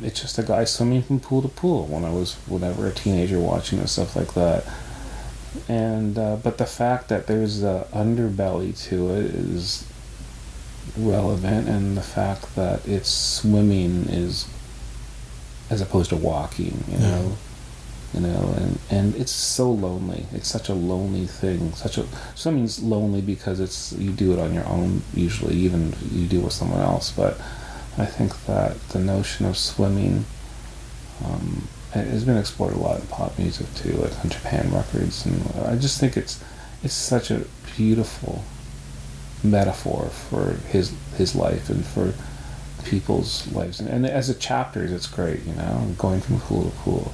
it's just a guy swimming from pool to pool. When I was a teenager watching and stuff like that. And but the fact that there's a underbelly to it is relevant, and the fact that it's swimming is, as opposed to walking, and it's so lonely. It's such a lonely thing. Swimming's lonely because you do it on your own usually, even if you do it with someone else. But I think that the notion of swimming has been explored a lot in pop music too, like on Japan records, and I just think it's such a beautiful metaphor for his life and for people's lives, and as a chapters, it's great, going from cool to cool,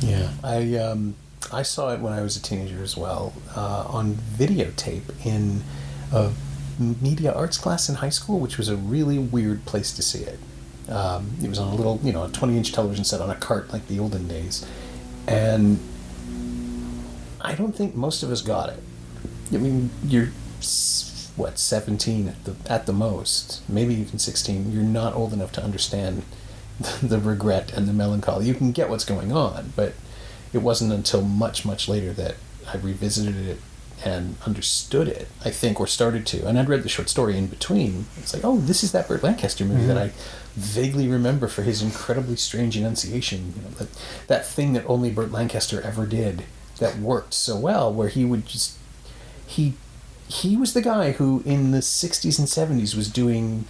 Yeah, I saw it when I was a teenager as well, on videotape in a media arts class in high school, which was a really weird place to see it. It was on a little, a 20-inch television set on a cart like the olden days, and I don't think most of us got it. I mean, you're 17 at the most, maybe even 16. You're not old enough to understand the regret and the melancholy. You can get what's going on, but it wasn't until much, much later that I revisited it and understood it, I think, or started to. And I'd read the short story in between. It's like, oh, this is that Burt Lancaster movie that I vaguely remember for his incredibly strange enunciation. That thing that only Burt Lancaster ever did that worked so well, where he would just... He was the guy who, in the 60s and 70s, was doing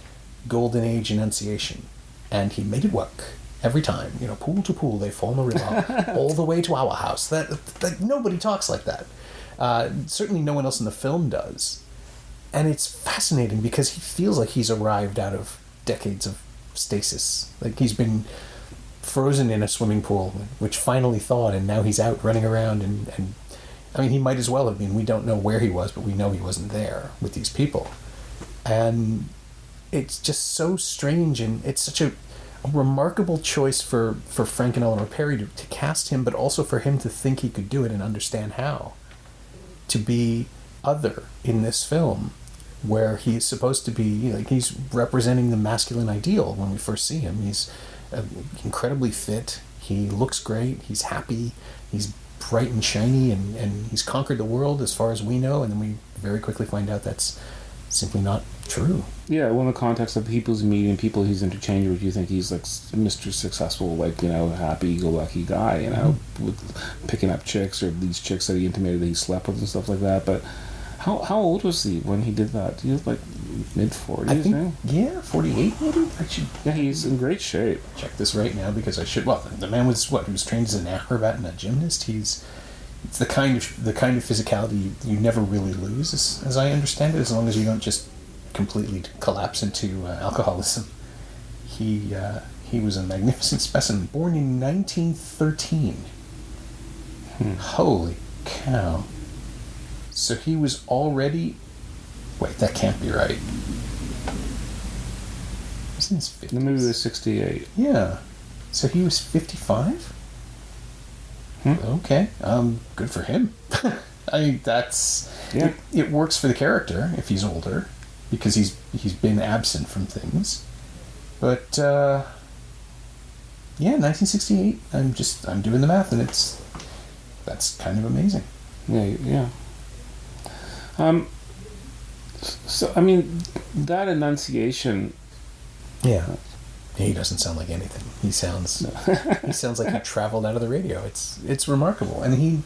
Golden Age enunciation. And he made it work. Every time. Pool to pool, they form a river. All the way to our house. That nobody talks like that. Certainly no one else in the film does. And it's fascinating because he feels like he's arrived out of decades of stasis. Like he's been frozen in a swimming pool, which finally thawed, and now he's out running around and I mean, he might as well have been. We don't know where he was, but we know he wasn't there with these people. And it's just so strange, and it's such a remarkable choice for Frank and Eleanor Perry to cast him, but also for him to think he could do it and understand how. To be other in this film, where he's supposed to be, he's representing the masculine ideal when we first see him. He's incredibly fit, he looks great, he's happy, he's bright and shiny, and he's conquered the world as far as we know, and then we very quickly find out that's simply not true. Yeah, well, in the context of people's meeting, people he's interchanged with, you think he's like Mr. Successful, happy-go-lucky guy, with picking up chicks, or these chicks that he intimated that he slept with and stuff like that. But how old was he when he did that? He was like mid-40s, I think, now? Yeah, 48 maybe? Yeah, he's in great shape. Check this right now because I should. Well, the man was he was trained as an acrobat and a gymnast. It's the kind of physicality you never really lose, as I understand it, as long as you don't just completely collapse into alcoholism. He was a magnificent specimen, born in 1913. Holy cow! So he was already... Wait, that can't be right. He's in his 50s. The movie was 68. Yeah. So he was 55? Okay. Good for him. I mean, that's... Yeah. It works for the character if he's older, because he's been absent from things. But, yeah, 1968. I'm doing the math, and that's kind of amazing. Yeah. So, I mean, that enunciation... Yeah. He doesn't sound like anything. He sounds like he traveled out of the radio. It's remarkable. And he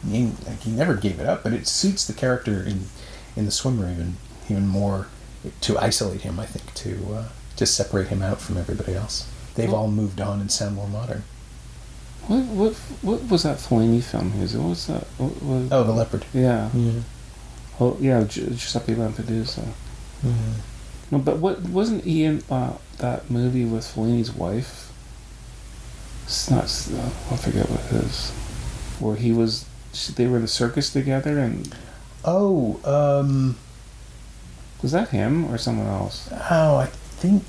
never gave it up, but it suits the character in The Swimmer even more, to isolate him, I think, to separate him out from everybody else. They've all moved on and sound more modern. What was that Fellini film? What was that? The Leopard. Yeah. Yeah. Oh, yeah, Giuseppe Lampedusa. Mm-hmm. No, but wasn't he in that movie with Fellini's wife? It's not... I forget what it is. Where they were in the circus together, and... Was that him or someone else? Oh, I think...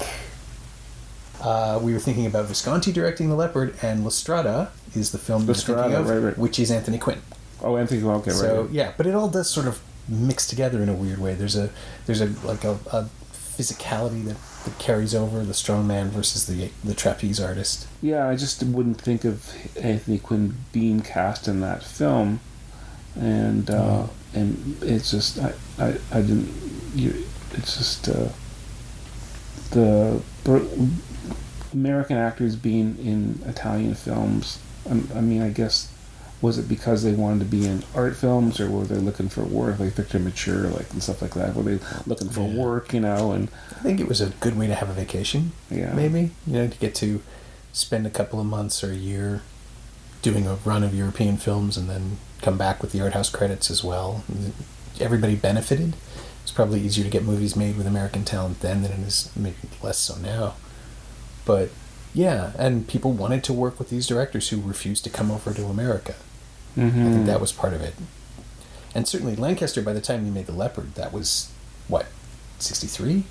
we were thinking about Visconti directing The Leopard, and La Strada is the film you're thinking of, right. Which is Anthony Quinn. Oh, Anthony Quinn, okay, right. So, yeah, but it all does sort of mix together in a weird way. There's a physicality that carries over the strong man versus the trapeze artist. Yeah, I just wouldn't think of Anthony Quinn being cast in that film, and it's just I didn't. It's just the American actors being in Italian films. I mean, I guess. Was it because they wanted to be in art films, or were they looking for work, like Victor Mature, and stuff like that? Were they looking for work, And I think it was a good way to have a vacation. Yeah, maybe to get to spend a couple of months or a year doing a run of European films and then come back with the art house credits as well. Everybody benefited. It's probably easier to get movies made with American talent then than it is, maybe less so now. But yeah, and people wanted to work with these directors who refused to come over to America. Mm-hmm. I think that was part of it. And certainly Lancaster, by the time he made The Leopard, that was, 63?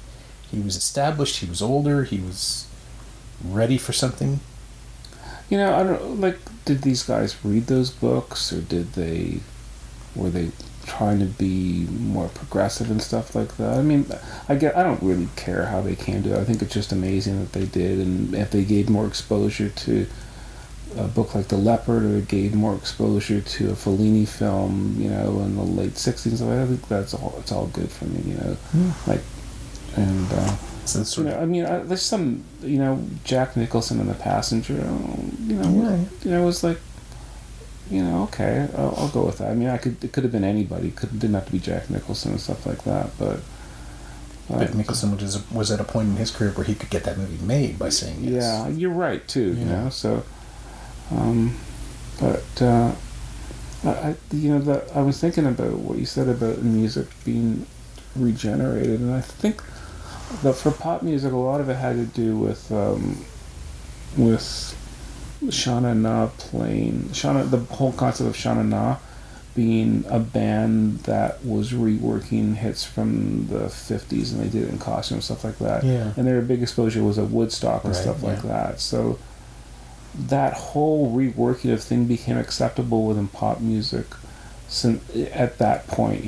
He was established, he was older, he was ready for something. I don't did these guys read those books, or were they trying to be more progressive and stuff like that? I mean, I don't really care how they came to it. I think it's just amazing that they did, and if they gave more exposure to a book like The Leopard, or gave more exposure to a Fellini film, in the late 60s, I think it's all good for me, there's some, Jack Nicholson in The Passenger, it was like, okay, I'll go with that. I mean, it could have been anybody. It didn't have to be Jack Nicholson and stuff like that, but Nicholson was at a point in his career where he could get that movie made by saying yes. Yeah, you're right, too, so, I was thinking about what you said about music being regenerated, and I think that for pop music, a lot of it had to do with Shana Na playing the whole concept of Shana Na being a band that was reworking hits from the 50s, and they did it in costume and stuff like that. Yeah. And their big exposure was at Woodstock and stuff like that. So that whole reworking of thing became acceptable within pop music at that point,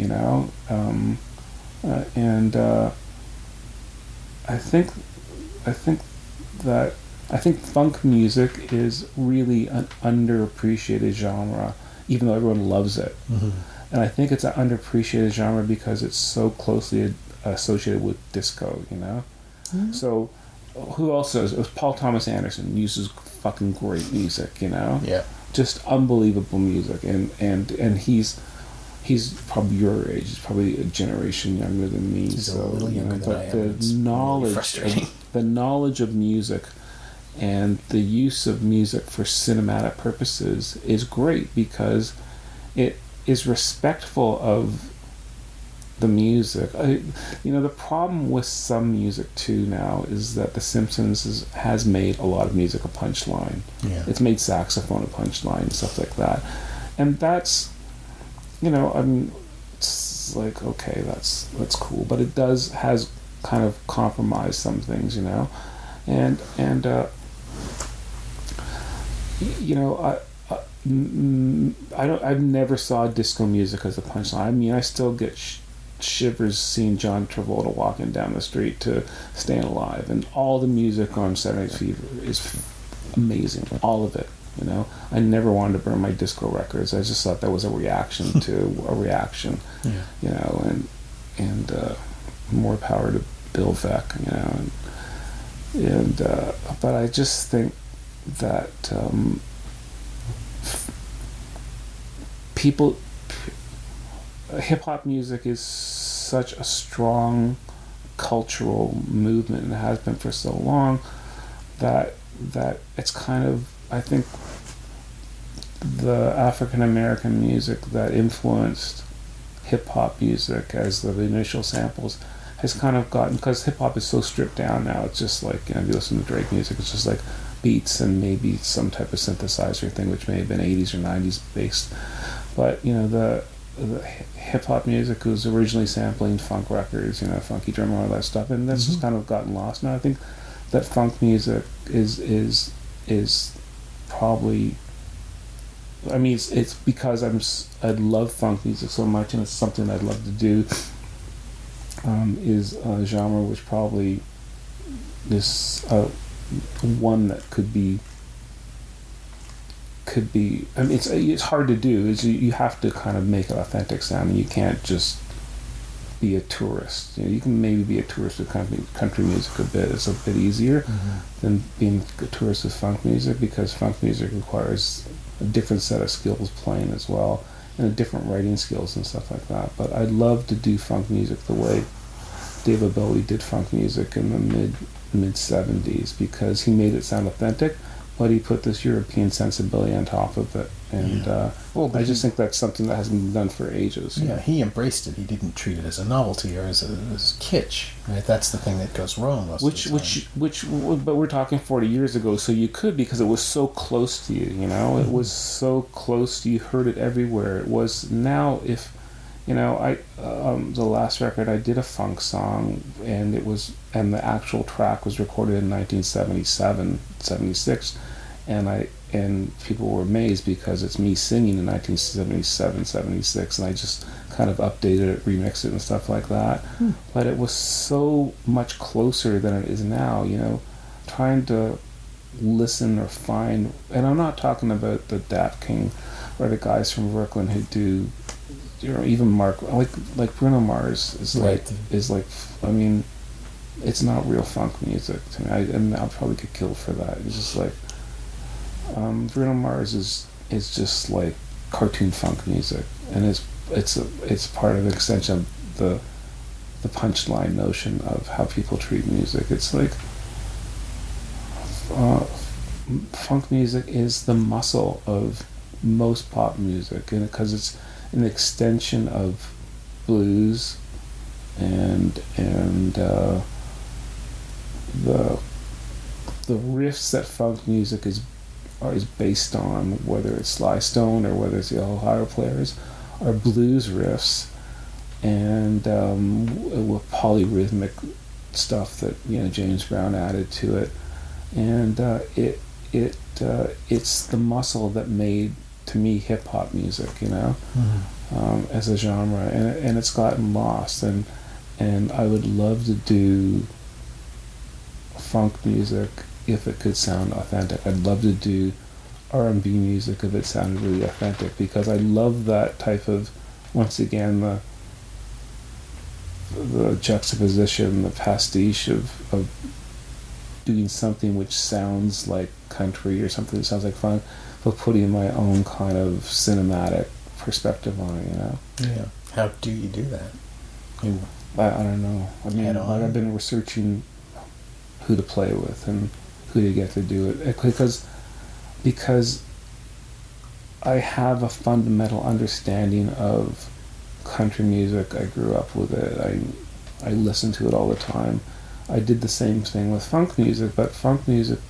I think funk music is really an underappreciated genre, even though everyone loves it. Mm-hmm. And I think it's an underappreciated genre because it's so closely associated with disco, Mm-hmm. So, who else does? It was Paul Thomas Anderson uses fucking great music, Yeah. Just unbelievable music, and he's probably your age. He's probably a generation younger than me. He's a little younger than I am. But the knowledge of music and the use of music for cinematic purposes is great because it is respectful of the music. The problem with some music too now is that The Simpsons has made a lot of music a punchline. Yeah. It's made saxophone a punchline and stuff like that, and that's, it's like, okay, that's cool, but it has kind of compromised some things, and I've never saw disco music as a punchline. I mean, I still get shivers seeing John Travolta walking down the street to Staying Alive, and all the music on Saturday Night Fever is amazing, all of it. I never wanted to burn my disco records. I just thought that was a reaction to a reaction. Yeah. And more power to Bill Veck, but I just think that hip-hop music is such a strong cultural movement, and it has been for so long, that it's kind of, I think, the African American music that influenced hip-hop music as the initial samples has kind of gotten, because hip-hop is so stripped down now, it's just like, if you listen to Drake music, it's just like beats and maybe some type of synthesizer thing, which may have been 80s or 90s based. But, the hip-hop music was originally sampling funk records, Funky Drum and all that stuff, and that's just kind of gotten lost. Now I think that funk music is probably, I mean, it's because I love funk music so much, and it's something I'd love to do, is a genre which probably is one that could be, I mean, it's hard to do. You have to kind of make an authentic sound, and you can't just be a tourist. You can maybe be a tourist with country music a bit. It's a bit easier than being a tourist with funk music, because funk music requires a different set of skills playing as well, and a different writing skills and stuff like that. But I'd love to do funk music the way David Bowie did funk music in the mid 70s, because he made it sound authentic, but he put this European sensibility on top of it. And I just think that's something that hasn't been done for ages. Yeah, he embraced it. He didn't treat it as a novelty or as kitsch. Right? That's the thing that goes wrong most of the time. But we're talking 40 years ago, so you could, because it was so close to you. You know, it was so close to you. Heard it everywhere. It was now if. You know, the last record I did a funk song, and the actual track was recorded in 1977, 76, and people were amazed because it's me singing in 1977, 76, and I just kind of updated it, remixed it, and stuff like that. But it was so much closer than it is now. You know, trying to listen or find, and I'm not talking about the Daft King or the guys from Brooklyn who do. You know, even Mark, like Bruno Mars is like, I mean, it's not real funk music to me. And I'll probably get killed for that. It's just like, Bruno Mars is just like cartoon funk music, and it's part of the extension of the punchline notion of how people treat music. It's like, funk music is the muscle of most pop music, and because it's an extension of blues and the riffs that funk music is based on, whether it's Sly Stone or whether it's the Ohio Players, are blues riffs, and with polyrhythmic stuff that, you know, James Brown added to it, and it's the muscle that made, to me, hip-hop music, you know, as a genre, and it's gotten lost, and I would love to do funk music if it could sound authentic. I'd love to do R&B music if it sounded really authentic, because I love that type of, once again, the juxtaposition, the pastiche of doing something which sounds like country or something that sounds like funk, but putting my own kind of cinematic perspective on it, you know? Yeah. How do you do that? I don't know. I mean, I've been researching who to play with and who to get to do it, because I have a fundamental understanding of country music. I grew up with it. I listen to it all the time. I did the same thing with funk music, but funk music,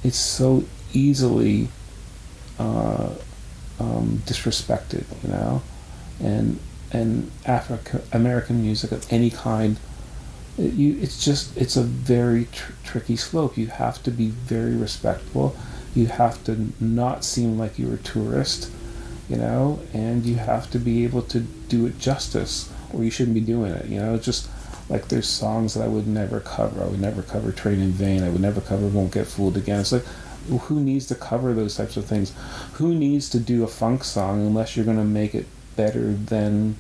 it's so easily disrespected, you know, and American music of any kind, it's a very tricky slope. You have to be very respectful. You have to not seem like you're a tourist, you know, and you have to be able to do it justice, or you shouldn't be doing it, you know. It's just like, there's songs that I would never cover. I would never cover Train in Vain. I would never cover Won't Get Fooled Again. It's like, who needs to cover those types of things? Who needs to do a funk song unless you're going to make it better than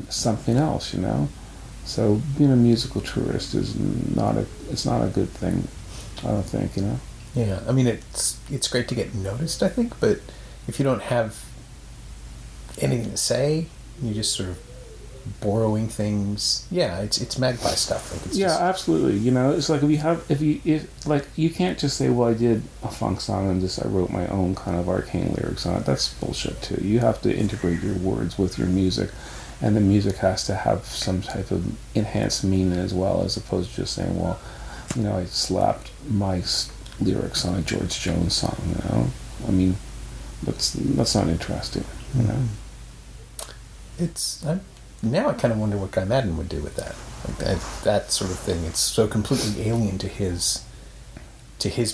something else, you know? So being a musical tourist is not a good thing, I don't think, you know? Yeah, I mean, it's great to get noticed, I think, but if you don't have anything to say, you just sort of borrowing things. Yeah, it's magpie stuff. Like, it's absolutely. You know, it's like if you can't just say, well, I did a funk song and I wrote my own kind of arcane lyrics on it. That's bullshit too. You have to integrate your words with your music, and the music has to have some type of enhanced meaning as well, as opposed to just saying, well, you know, I slapped my lyrics on a George Jones song. You know, I mean, that's not interesting. You know, now I kind of wonder what Guy Maddin would do with that. Like that sort of thing. It's so completely alien to his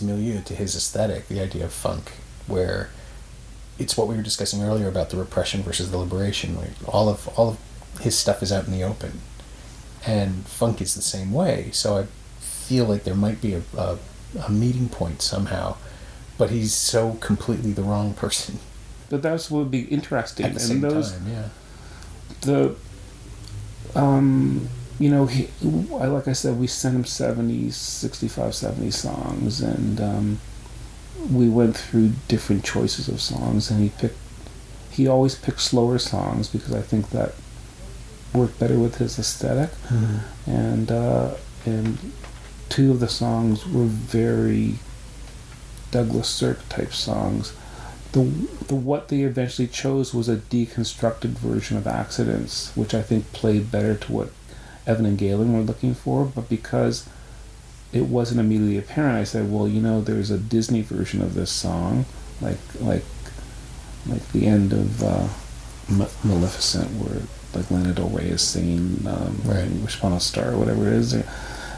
milieu, to his aesthetic, the idea of funk, where it's what we were discussing earlier about the repression versus the liberation. Where all of his stuff is out in the open, and funk is the same way. So I feel like there might be a meeting point somehow, but he's so completely the wrong person. But that's what would be interesting. At the same time, yeah. You know, like I said, we sent him 65, 70 songs, and we went through different choices of songs, and he always picked slower songs because I think that worked better with his aesthetic. And two of the songs were very Douglas Sirk type songs. The what they eventually chose was a deconstructed version of Accidence, which I think played better to what Evan and Galen were looking for, but because it wasn't immediately apparent, I said, well, there's a Disney version of this song, like the end of Maleficent, where like Lana Del Rey is singing Wish Upon a Star or whatever it is,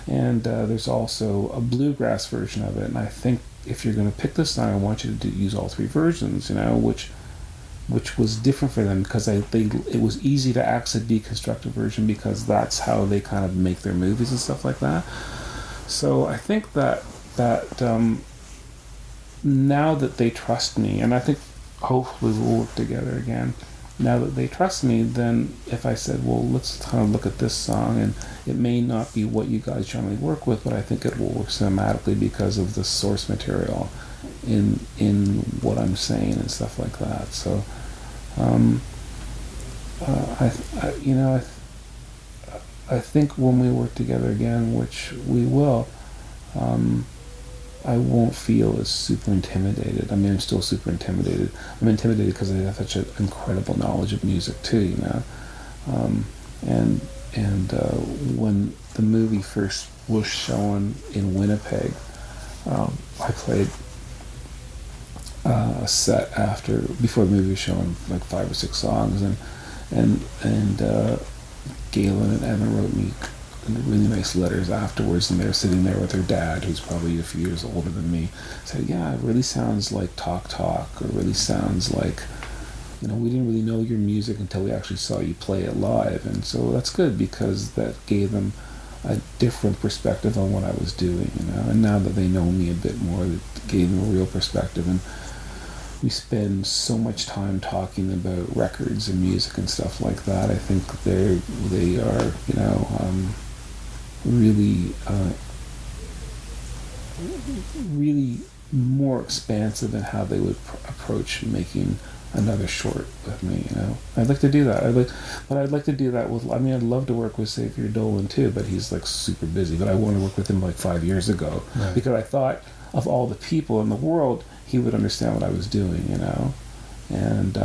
and there's also a bluegrass version of it. And I think if you're going to pick this song, I want you to use all three versions, which was different for them because it was easy to access a deconstructed version because that's how they kind of make their movies and stuff like that. So I think that now that they trust me, and I think hopefully we'll work together again. Now that they trust me, then if I said, well, let's kind of look at this song, and it may not be what you guys generally work with, but I think it will work cinematically because of the source material in what I'm saying and stuff like that. So, I think when we work together again, which we will, I won't feel as super intimidated. I mean, I'm still super intimidated. I'm intimidated because I have such an incredible knowledge of music too, And when the movie first was shown in Winnipeg, I played a set before the movie was shown, like 5 or 6 songs, and Galen and Evan wrote me really nice letters afterwards, and they're sitting there with their dad, who's probably a few years older than me, said, yeah, it really sounds like Talk, or really sounds like, we didn't really know your music until we actually saw you play it live. And so that's good because that gave them a different perspective on what I was doing, and now that they know me a bit more, it gave them a real perspective. And we spend so much time talking about records and music and stuff like that. I think they are really more expansive in how they would approach making another short with me. I'd like to do that. I'd like to do that with. I mean, I'd love to work with Xavier Dolan too, but he's like super busy. But I wanted to work with him like 5 years ago because I thought of all the people in the world, he would understand what I was doing, and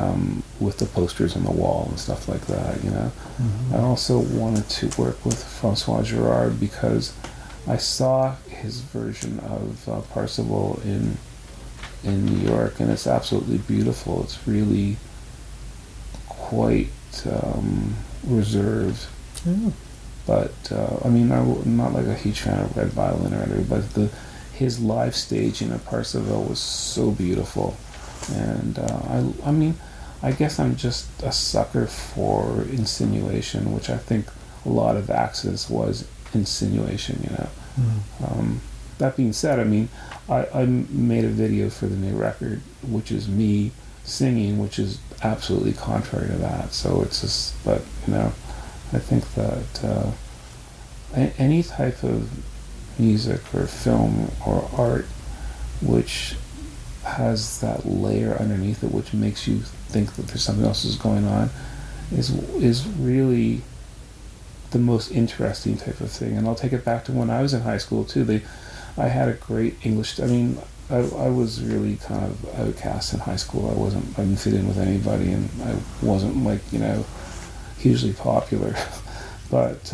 with the posters on the wall and stuff like that, I also wanted to work with Francois Girard because I saw his version of Parsifal in New York, and it's absolutely beautiful. It's really quite reserved. Yeah. But I'm not like a huge fan of Red Violin or anything, but his live staging of Parsifal was so beautiful, and I guess I'm just a sucker for insinuation, which I think a lot of Accidence was insinuation. That being said, I made a video for the new record, which is me singing, which is absolutely contrary to that. So it's just, but I think that any type of music or film or art which has that layer underneath it, which makes you think that there's something else is going on, is really the most interesting type of thing. And I'll take it back to when I was in high school too. I had a great English. I was really kind of outcast in high school. I didn't fit in with anybody, and I wasn't hugely popular. But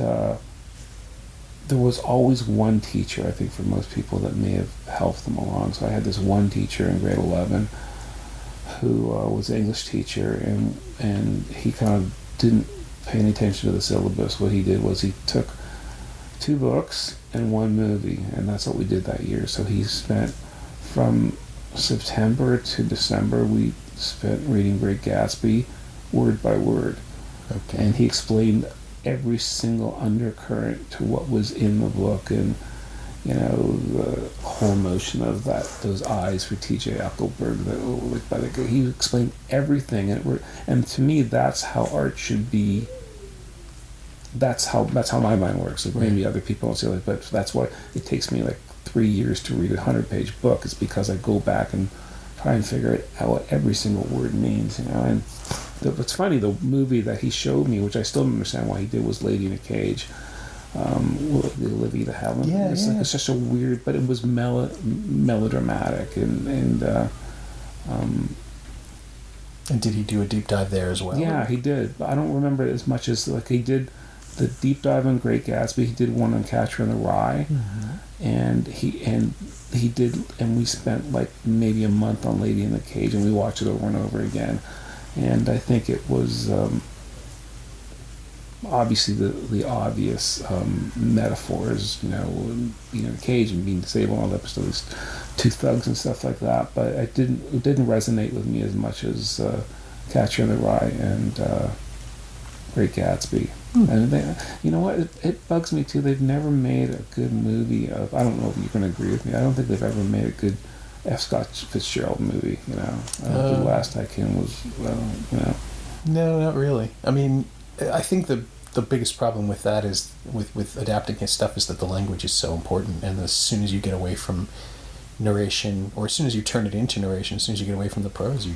there was always one teacher, I think, for most people that may have helped them along. So I had this one teacher in grade 11 who was an English teacher, and he kind of didn't pay any attention to the syllabus. What he did was he took 2 books and 1 movie, and that's what we did that year. So he spent from September to December, we spent reading Great Gatsby word by word. Okay. And he explained every single undercurrent to what was in the book, and the whole notion of those eyes for T.J. Eichelberg. He explained everything, and to me, that's how art should be. That's how my mind works. Maybe other people don't see it, but that's why it takes me 3 years to read a 100-page book. It's because I go back and try and figure out what every single word means. And what's funny, the movie that he showed me, which I still don't understand why he did, was Lady in a Cage. the Olivia de Havilland. Yeah, It's such a weird, but it was melodramatic and did he do a deep dive there as well? Yeah, he did. But I don't remember it as much as like he did the deep dive on Great Gatsby. He did one on Catcher in the Rye, and he did, and we spent like maybe a month on Lady in the Cage, and we watched it over and over again. And I think it was obviously the obvious metaphors, being in a cage and being disabled, all that stuff, these two thugs and stuff like that. But it didn't resonate with me as much as Catcher in the Rye and Great Gatsby. And you know what? It bugs me too. They've never made a good movie of. I don't know if you can agree with me. I don't think they've ever made a good F. Scott Fitzgerald movie. The Last Tycoon was. No, not really. I mean, I think the biggest problem with that is with adapting his stuff is that the language is so important, and as soon as you get away from narration, or as soon as you turn it into narration, as soon as you get away from the prose, you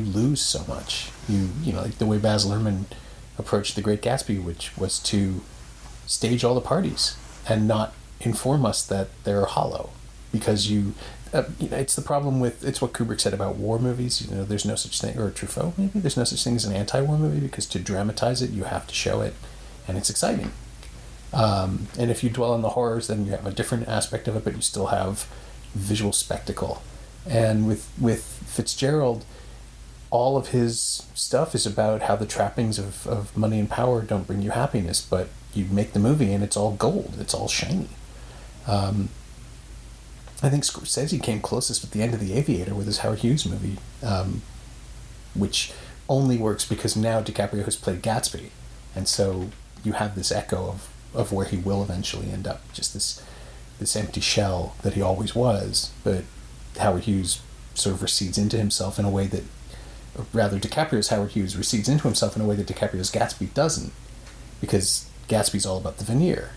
lose so much. Like the way Baz Luhrmann approached The Great Gatsby, which was to stage all the parties and not inform us that they're hollow, because it's the problem with, it's what Kubrick said about war movies. There's no such thing, or Truffaut maybe, there's no such thing as an anti-war movie, because to dramatize it you have to show it, and it's exciting. And if you dwell on the horrors, then you have a different aspect of it, but you still have visual spectacle. And with Fitzgerald, all of his stuff is about how the trappings of money and power don't bring you happiness, but you make the movie and it's all gold, it's all shiny. I think Scorsese came closest with The End of the Aviator with his Howard Hughes movie, which only works because now DiCaprio has played Gatsby, and so you have this echo of where he will eventually end up, just this empty shell that he always was, but Howard Hughes sort of recedes into himself in a way that, or rather DiCaprio's Howard Hughes recedes into himself in a way that DiCaprio's Gatsby doesn't, because Gatsby's all about the veneer,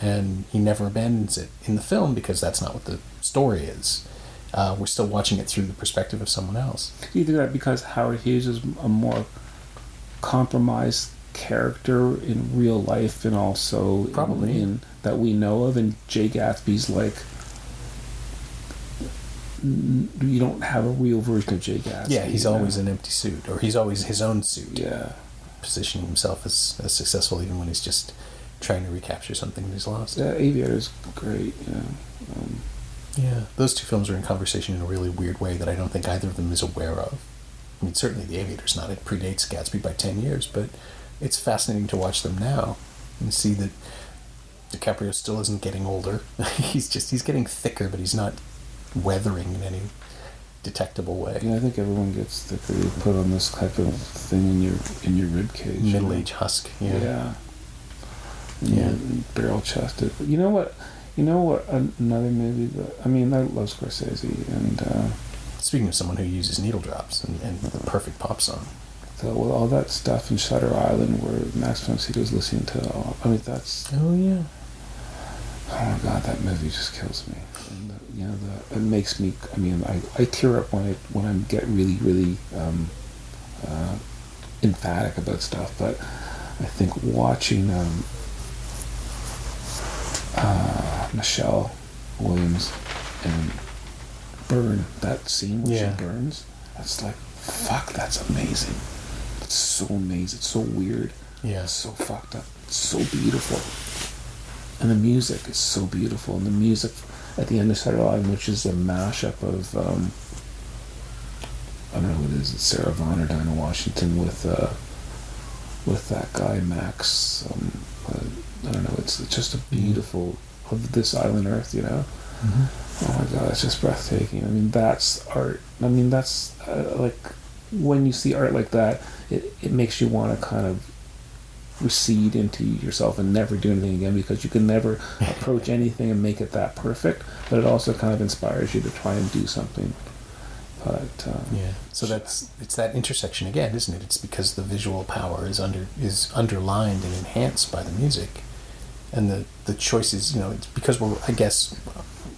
and he never abandons it in the film because that's not what the story is. We're still watching it through the perspective of someone else. Do you think that because Howard Hughes is a more compromised character in real life and also probably in that we know of, and Jay Gatsby's like, you don't have a real version of Jay Gatsby. Yeah, he's always an empty suit, or he's always his own suit. Yeah, positioning himself as successful even when he's just trying to recapture something that he's lost. Yeah, Aviator's great. Yeah, those two films are in conversation in a really weird way that I don't think either of them is aware of. I mean, certainly The Aviator's not. It predates Gatsby by 10 years, but it's fascinating to watch them now and see that DiCaprio still isn't getting older. he's getting thicker, but he's not weathering in any detectable way. Yeah, I think everyone gets thicker. You put on this type of thing in your rib cage. Middle-aged husk. Yeah. Barrel chested. You know what? Another movie that I love Scorsese, and speaking of someone who uses needle drops and the perfect pop song. So with all that stuff in Shutter Island where Max von Sydow's listening to, that's. Oh yeah. Oh my God, that movie just kills me. And it makes me. I tear up when I get really, really emphatic about stuff. But I think watching Michelle Williams and burn that scene where she burns. That's like, fuck. That's amazing. It's so amazing. It's so weird. Yeah. It's so fucked up. It's so beautiful. And the music is so beautiful. And the music at the end of Shutter Island, which is a mashup of I don't know who it is. It's Sarah Vaughan or Dinah Washington with that guy Max. I don't know. It's just a beautiful of this island Earth. Mm-hmm. Oh my God, it's just breathtaking. That's art. That's like when you see art like that, it makes you want to kind of recede into yourself and never do anything again, because you can never approach anything and make it that perfect. But it also kind of inspires you to try and do something. But so it's that intersection again, isn't it? It's because the visual power is underlined and enhanced by the music, and the choices. It's because we're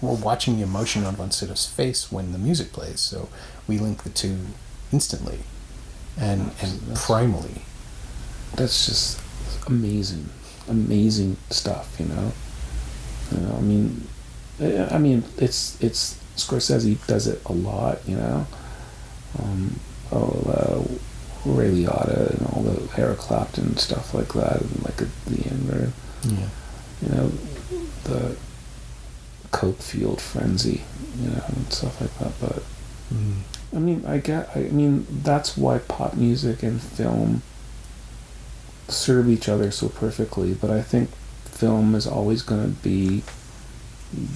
watching the emotion on von Sydow's face when the music plays, so we link the two instantly and primally. That's just amazing. amazing stuff, you know. I mean, it's Scorsese does it a lot, you know. Ray Liotta and all the Eric Clapton stuff like that, and like at the end there, you know, the Coke Field Frenzy, you know, and stuff like that. But I mean, that's why pop music and film serve each other so perfectly. But I think film is always going to be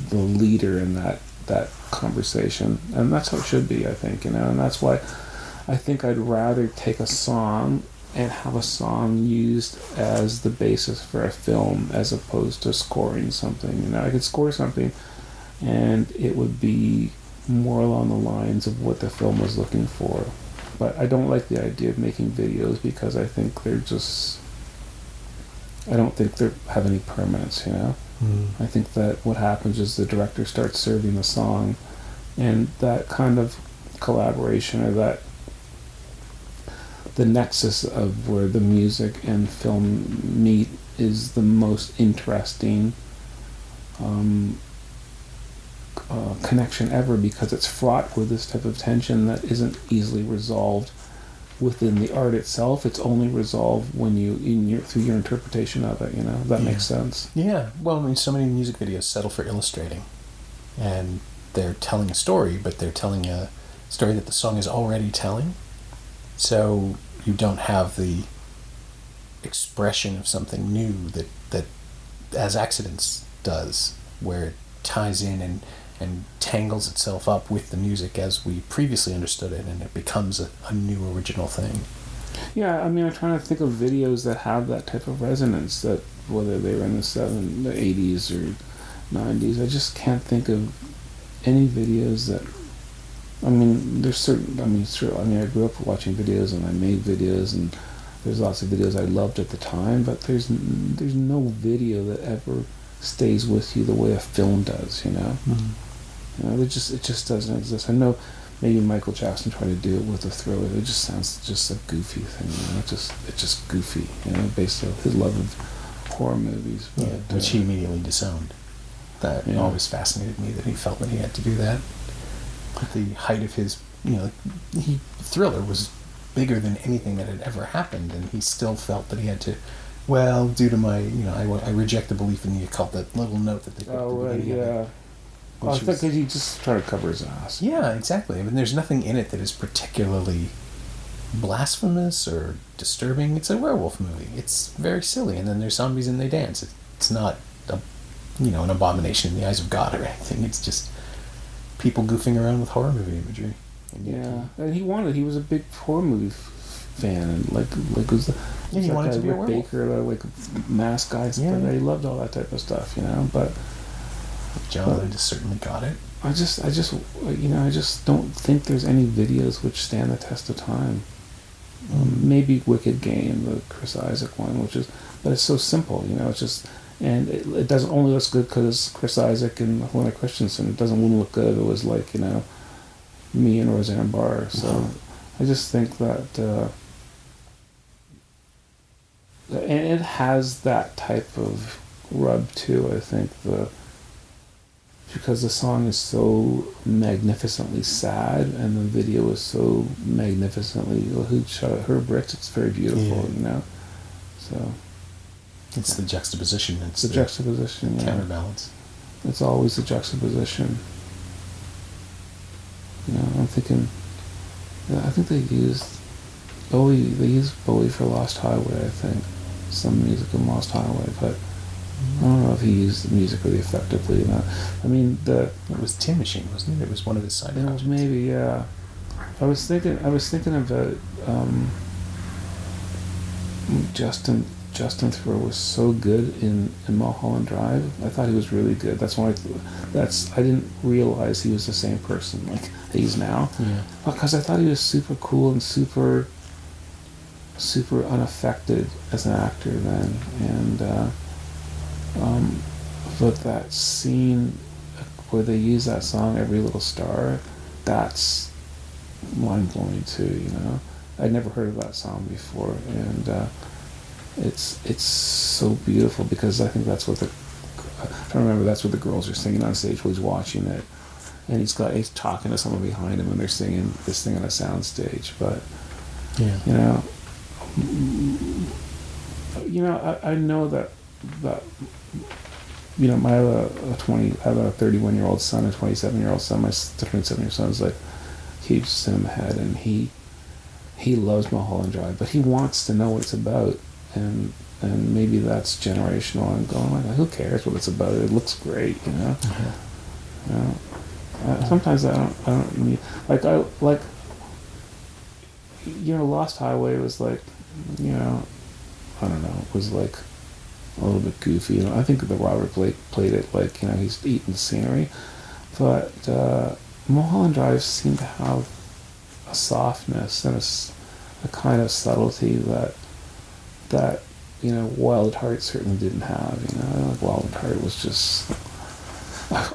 the leader in that conversation, and that's how it should be, I think, you know. And that's why I think I'd rather take a song and have a song used as the basis for a film as opposed to scoring something. You know, I could score something and it would be more along the lines of what the film was looking for. But I don't like the idea of making videos because I think I don't think they have any permanence, you know. I think that what happens is the director starts serving the song, and that kind of collaboration, or that the nexus of where the music and film meet, is the most interesting connection ever, because it's fraught with this type of tension that isn't easily resolved within the art itself. It's only resolved when through your interpretation of it, you know. That makes sense. Yeah. Well, I mean, so many music videos settle for illustrating, and they're telling a story, but they're telling a story that the song is already telling. So you don't have the expression of something new that as Accidence does, where it ties in and tangles itself up with the music as we previously understood it, and it becomes a new original thing. Yeah, I mean, I'm trying to think of videos that have that type of resonance, that whether they were in the 80s or 90s. I just can't think of any videos that... I mean, there's certain... I mean, I grew up watching videos, and I made videos, and there's lots of videos I loved at the time, but there's no video that ever stays with you the way a film does, you know? You know, it just doesn't exist. I know maybe Michael Jackson tried to do it with a Thriller. It just sounds just a goofy thing, you know? It's just goofy, you know, based on his love of horror movies. But, which he immediately disowned. That always fascinated me, that he felt that he had to do that. At the height of his, you know, Thriller was bigger than anything that had ever happened, and he still felt that he had to, well, due to my, you know, I reject the belief in the occult, that little note that they put at the beginning of it. Well, I think that he just tried to cover his ass. Yeah, exactly. I mean, there's nothing in it that is particularly blasphemous or disturbing. It's a werewolf movie. It's very silly, and then there's zombies and they dance. It's not, an abomination in the eyes of God or anything. It's just people goofing around with horror movie imagery. And he was a big horror movie fan, and was he wanted to be a werewolf. Baker, like mask guy, stuff like that. He loved all that type of stuff, you know. But John just certainly got it. I just don't think there's any videos which stand the test of time. Maybe Wicked Game, the Chris Isaac one, but it's so simple, you know. It's just, and it doesn't only look good because Chris Isaac and Helena Christensen. It wouldn't look good if it was like, you know, me and Roseanne Barr. So I just think that, and it has that type of rub too. I think because the song is so magnificently sad, and the video is so magnificently, who shot it? Herb Brooks. It's very beautiful, you know. So it's the juxtaposition. It's the juxtaposition, counterbalance. It's always the juxtaposition. You know, I'm thinking. I think they used Bowie. They used Bowie for Lost Highway. I think some music in Lost Highway, but I don't know if he used the music really effectively or not. I mean, it was Tin Machine, wasn't it? It was one of his side projects. Maybe, yeah. I was thinking about Justin Thoreau was so good in Mulholland Drive. I thought he was really good. That's why I didn't realize he was the same person like he is now. Yeah. Because I thought he was super cool and super unaffected as an actor then, and. But that scene where they use that song, Every Little Star, that's mind-blowing too, you know. I'd never heard of that song before, and it's so beautiful, because I think that's what that's what the girls are singing on stage while he's watching it, and he's talking to someone behind him and they're singing this thing on a sound stage. But I know that I have a 31-year-old son, a 27-year-old son. My 27-year-old son is like huge cinema head, and he loves Mulholland Drive, but he wants to know what it's about, and maybe that's generational. I'm going like, who cares what it's about? It looks great, sometimes I don't need Lost Highway was like, I don't know, it was like a little bit goofy. I think that Robert Blake played it like, he's eating the scenery, but Mulholland Drive seemed to have a softness and a kind of subtlety that Wild at Heart certainly didn't have. Like Wild at Heart was just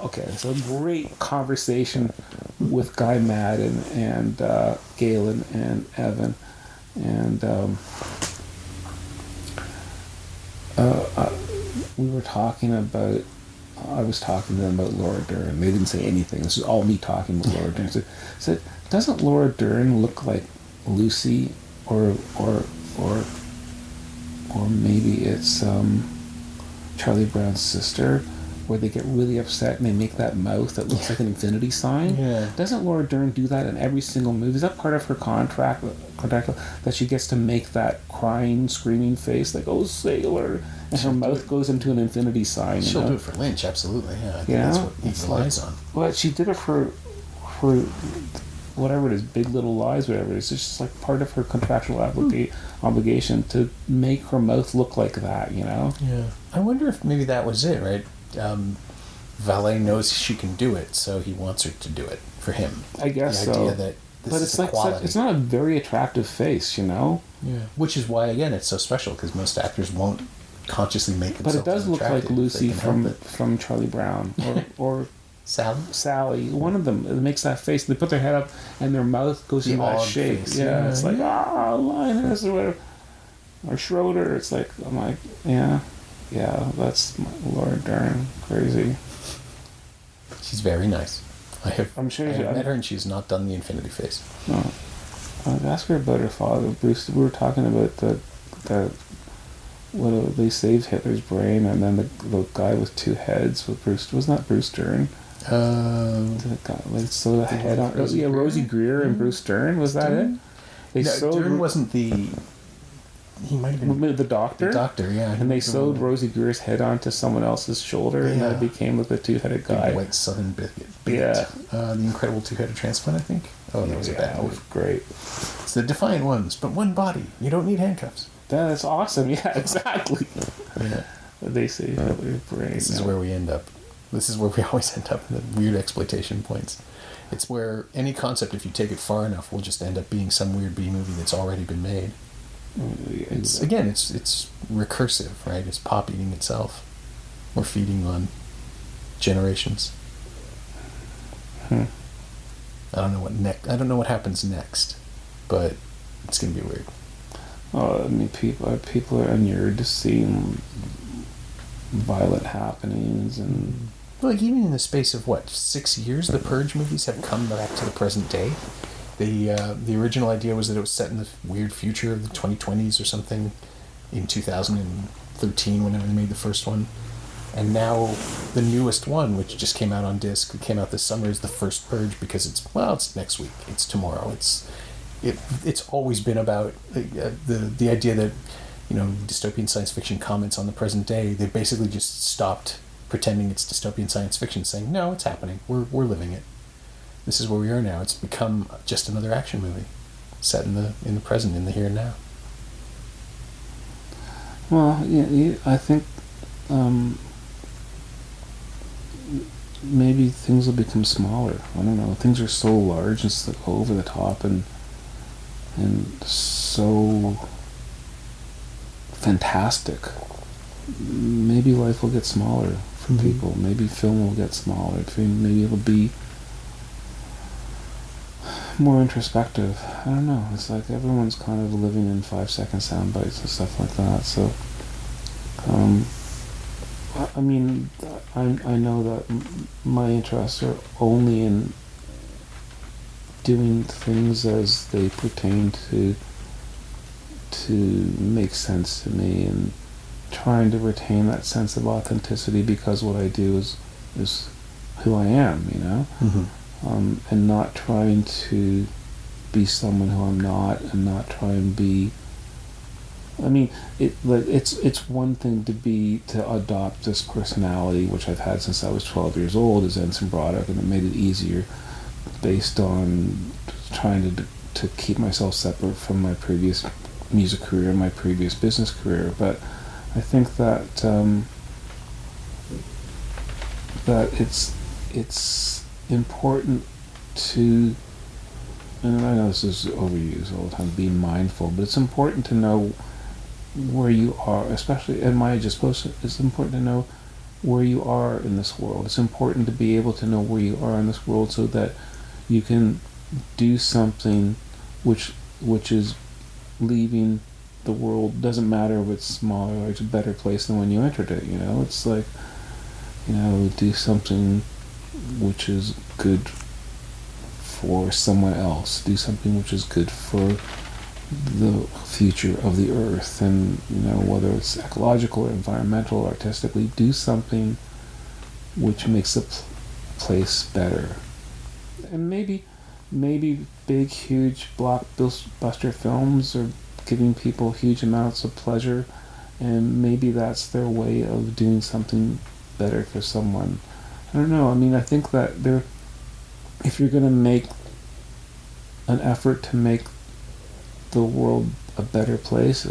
okay. It's a great conversation with Guy Maddin and Galen and Evan, and we were talking about. I was talking to them about Laura Dern. They didn't say anything. This is all me talking about Laura Dern. I said, doesn't Laura Dern look like Lucy, or maybe it's Charlie Brown's sister, where they get really upset and they make that mouth that looks like an infinity sign? Yeah. Doesn't Laura Dern do that in every single movie? Is that part of her contract that she gets to make that crying, screaming face, like, oh, sailor, and her mouth goes into an infinity sign? She'll do it for Lynch, absolutely. Yeah, I think that's what he relies on. Well, she did it for whatever it is, Big Little Lies, whatever it is. It's just like part of her contractual obligation to make her mouth look like that, Yeah. I wonder if maybe that was it, right? Valet knows she can do it, so he wants her to do it for him. I guess the so. idea that this but is it's like quality. it's not a very attractive face, Yeah. Which is why, again, it's so special, because most actors won't consciously make themselves But it does look like Lucy from Charlie Brown or Sally. One of them, it makes that face. They put their head up and their mouth goes in that shape. Face. Yeah, it's like Linus or whatever, or Schroeder. It's like, I'm like, yeah, that's Laura Dern. Crazy. She's very nice. I'm sure I met her and she's not done the infinity face. No. I'd ask her about her father, Bruce. We were talking about they saved Hitler's brain, and then the guy with two heads with Bruce. Wasn't that Bruce Dern? The head on Rosie Greer and Bruce Dern. Was that it? Dern wasn't the. He might have been the doctor. The doctor, yeah. And they sewed Rosie Greer's head onto someone else's shoulder, and then it became like the two-headed guy. Big white Southern bigot. Yeah. The Incredible Two-Headed Transplant, I think. Oh, that was a bad movie. Great. It's the Defiant Ones, but one body. You don't need handcuffs. That's awesome. Yeah, exactly. Yeah. They say Hitler's brain. This is where we end up. This is where we always end up, in the weird exploitation points. It's where any concept, if you take it far enough, will just end up being some weird B-movie that's already been made. It's recursive, right? It's pop eating itself. We're feeding on generations. I don't know I don't know what happens next, but it's gonna be weird. I mean, people are inured to seeing violent happenings, and like even in the space of 6 years, the Purge movies have come back to the present day. The original idea was that it was set in the weird future of the 2020s or something in 2013 whenever they made the first one. And now the newest one, which just came out on disc, it came out this summer, is the first Purge, because it's next week, it's tomorrow. It's always been about the idea that, dystopian science fiction comments on the present day. They basically just stopped pretending it's dystopian science fiction, saying, no, it's happening. We're living it. This is where we are now. It's become just another action movie set in the present, in the here and now. Well, yeah, I think maybe things will become smaller. I don't know. Things are so large and so over the top and so fantastic. Maybe life will get smaller for people. Maybe film will get smaller. Maybe it'll be more introspective. I don't know. It's like everyone's kind of living in 5-second sound bites and stuff like that. So, I mean, I know that my interests are only in doing things as they pertain to make sense to me, and trying to retain that sense of authenticity, because what I do is who I am, you know. Mm-hmm. And not trying to be someone who I'm not, and not try and be. I mean, it's one thing to adopt this personality, which I've had since I was 12 years old, as Ensign Broderick, and it made it easier, based on trying to keep myself separate from my previous music career and my previous business career. But I think that that it's important to, and I know this is overused all the time, being mindful, but it's important to know where you are, especially at my age. It's important to know where you are in this world. It's important to be able to know where you are in this world, so that you can do something which is leaving the world. Doesn't matter if it's smaller or it's a better place than when you entered it, you know. It's like, you know, do something which is good for someone else. Do something which is good for the future of the earth, and, you know, whether it's ecological or environmental, artistically, do something which makes the place better. And maybe big, huge blockbuster films are giving people huge amounts of pleasure, and maybe that's their way of doing something better for someone. I don't know. I mean, I think that if you're going to make an effort to make the world a better place,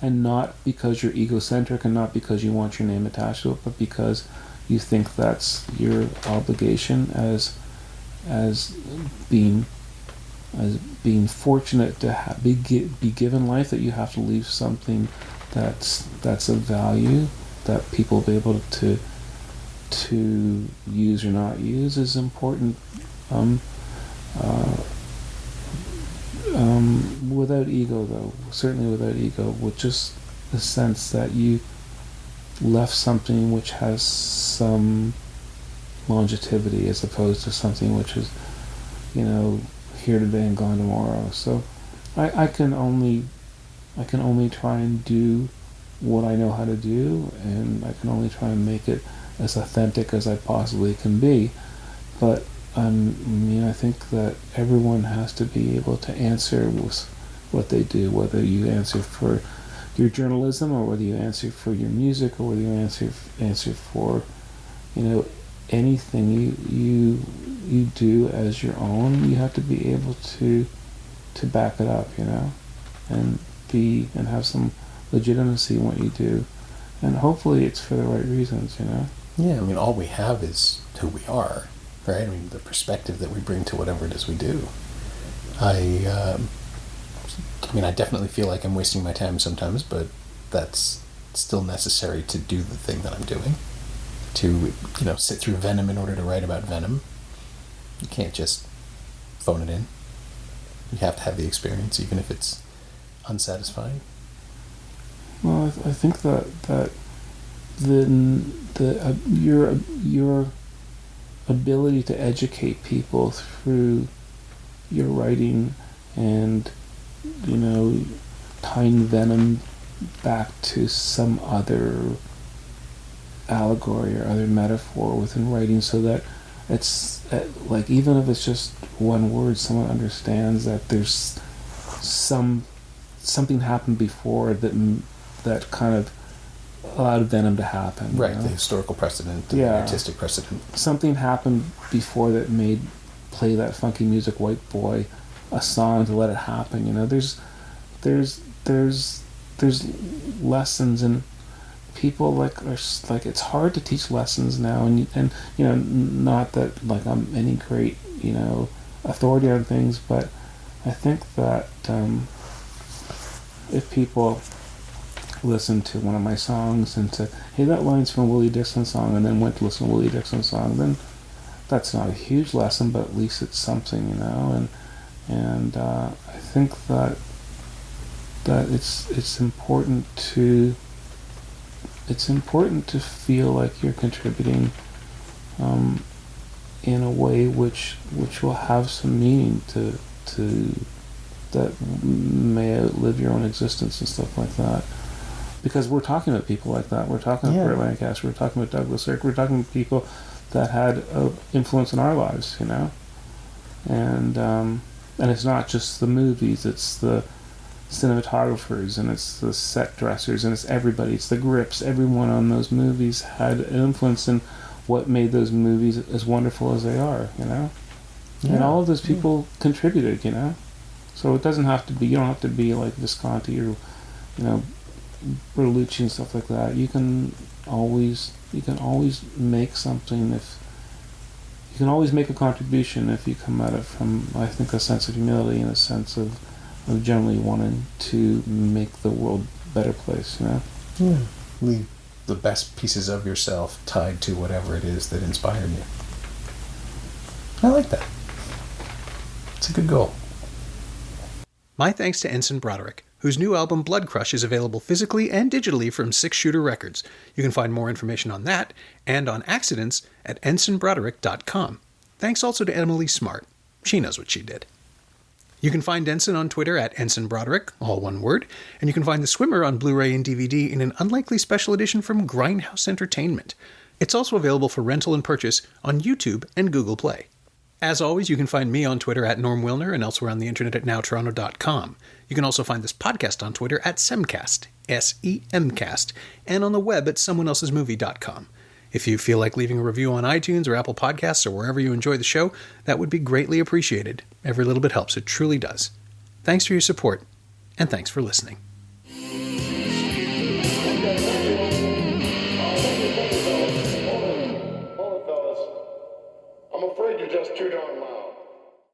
and not because you're egocentric, and not because you want your name attached to it, but because you think that's your obligation as being fortunate to be given life, that you have to leave something that's of value, that people will be able to use or not use, is important. Without ego, though, certainly without ego, with just the sense that you left something which has some longevity, as opposed to something which is, you know, here today and gone tomorrow. So I can only try and do what I know how to do, and I can only try and make it as authentic as I possibly can be. But I mean, I think that everyone has to be able to answer with what they do, whether you answer for your journalism, or whether you answer for your music, or whether you answer for, you know, anything you do as your own. You have to be able to back it up, you know, and have some legitimacy in what you do, and hopefully it's for the right reasons, you know. Yeah, I mean, all we have is who we are, right? I mean, the perspective that we bring to whatever it is we do. I mean, I definitely feel like I'm wasting my time sometimes, but that's still necessary to do the thing that I'm doing. To, you know, sit through Venom in order to write about Venom. You can't just phone it in. You have to have the experience, even if it's unsatisfying. Well, I think that your ability to educate people through your writing, and, you know, tying Venom back to some other allegory or other metaphor within writing, so that it's like, even if it's just one word, someone understands that there's something happened before that kind of allowed Venom to happen. Right, you know? The historical precedent, the artistic precedent. Something happened before that made Play That Funky Music, White Boy a song to let it happen. You know, there's lessons, and people like it's hard to teach lessons now, and you know, not that like I'm any great, you know, authority on things, but I think that if people listen to one of my songs and said, hey, that line's from a Willie Dixon song, and then went to listen to a Willie Dixon song, then that's not a huge lesson, but at least it's something, you know. And I think that it's important to feel like you're contributing in a way which will have some meaning to that may outlive your own existence and stuff like that. Because we're talking about people like that. We're talking about Burt Lancaster. We're talking about Douglas Sirk. We're talking about people that had influence in our lives, you know. And it's not just the movies. It's the cinematographers, and it's the set dressers, and it's everybody. It's the grips. Everyone on those movies had an influence in what made those movies as wonderful as they are, you know. And all of those people contributed, you know. So it doesn't have to be. You don't have to be like Visconti or, you know, Bertolucci and stuff like that. You can always make something if you can always make a contribution if you come at it from, I think, a sense of humility and a sense of generally wanting to make the world a better place, you know? Yeah. Leave the best pieces of yourself tied to whatever it is that inspired you. I like that. It's a good goal. My thanks to Ensign Broderick, whose new album Bloodcrush is available physically and digitally from Six Shooter Records. You can find more information on that and on Accidence at ensignbroderick.com. Thanks also to Emily Smart. She knows what she did. You can find Ensign on Twitter at Ensign Broderick, all one word, and you can find The Swimmer on Blu-ray and DVD in an unlikely special edition from Grindhouse Entertainment. It's also available for rental and purchase on YouTube and Google Play. As always, you can find me on Twitter at Norm Wilner and elsewhere on the internet at nowtoronto.com. You can also find this podcast on Twitter at Semcast, S-E-M-Cast, and on the web at someoneelsesmovie.com. If you feel like leaving a review on iTunes or Apple Podcasts or wherever you enjoy the show, that would be greatly appreciated. Every little bit helps, it truly does. Thanks for your support, and thanks for listening.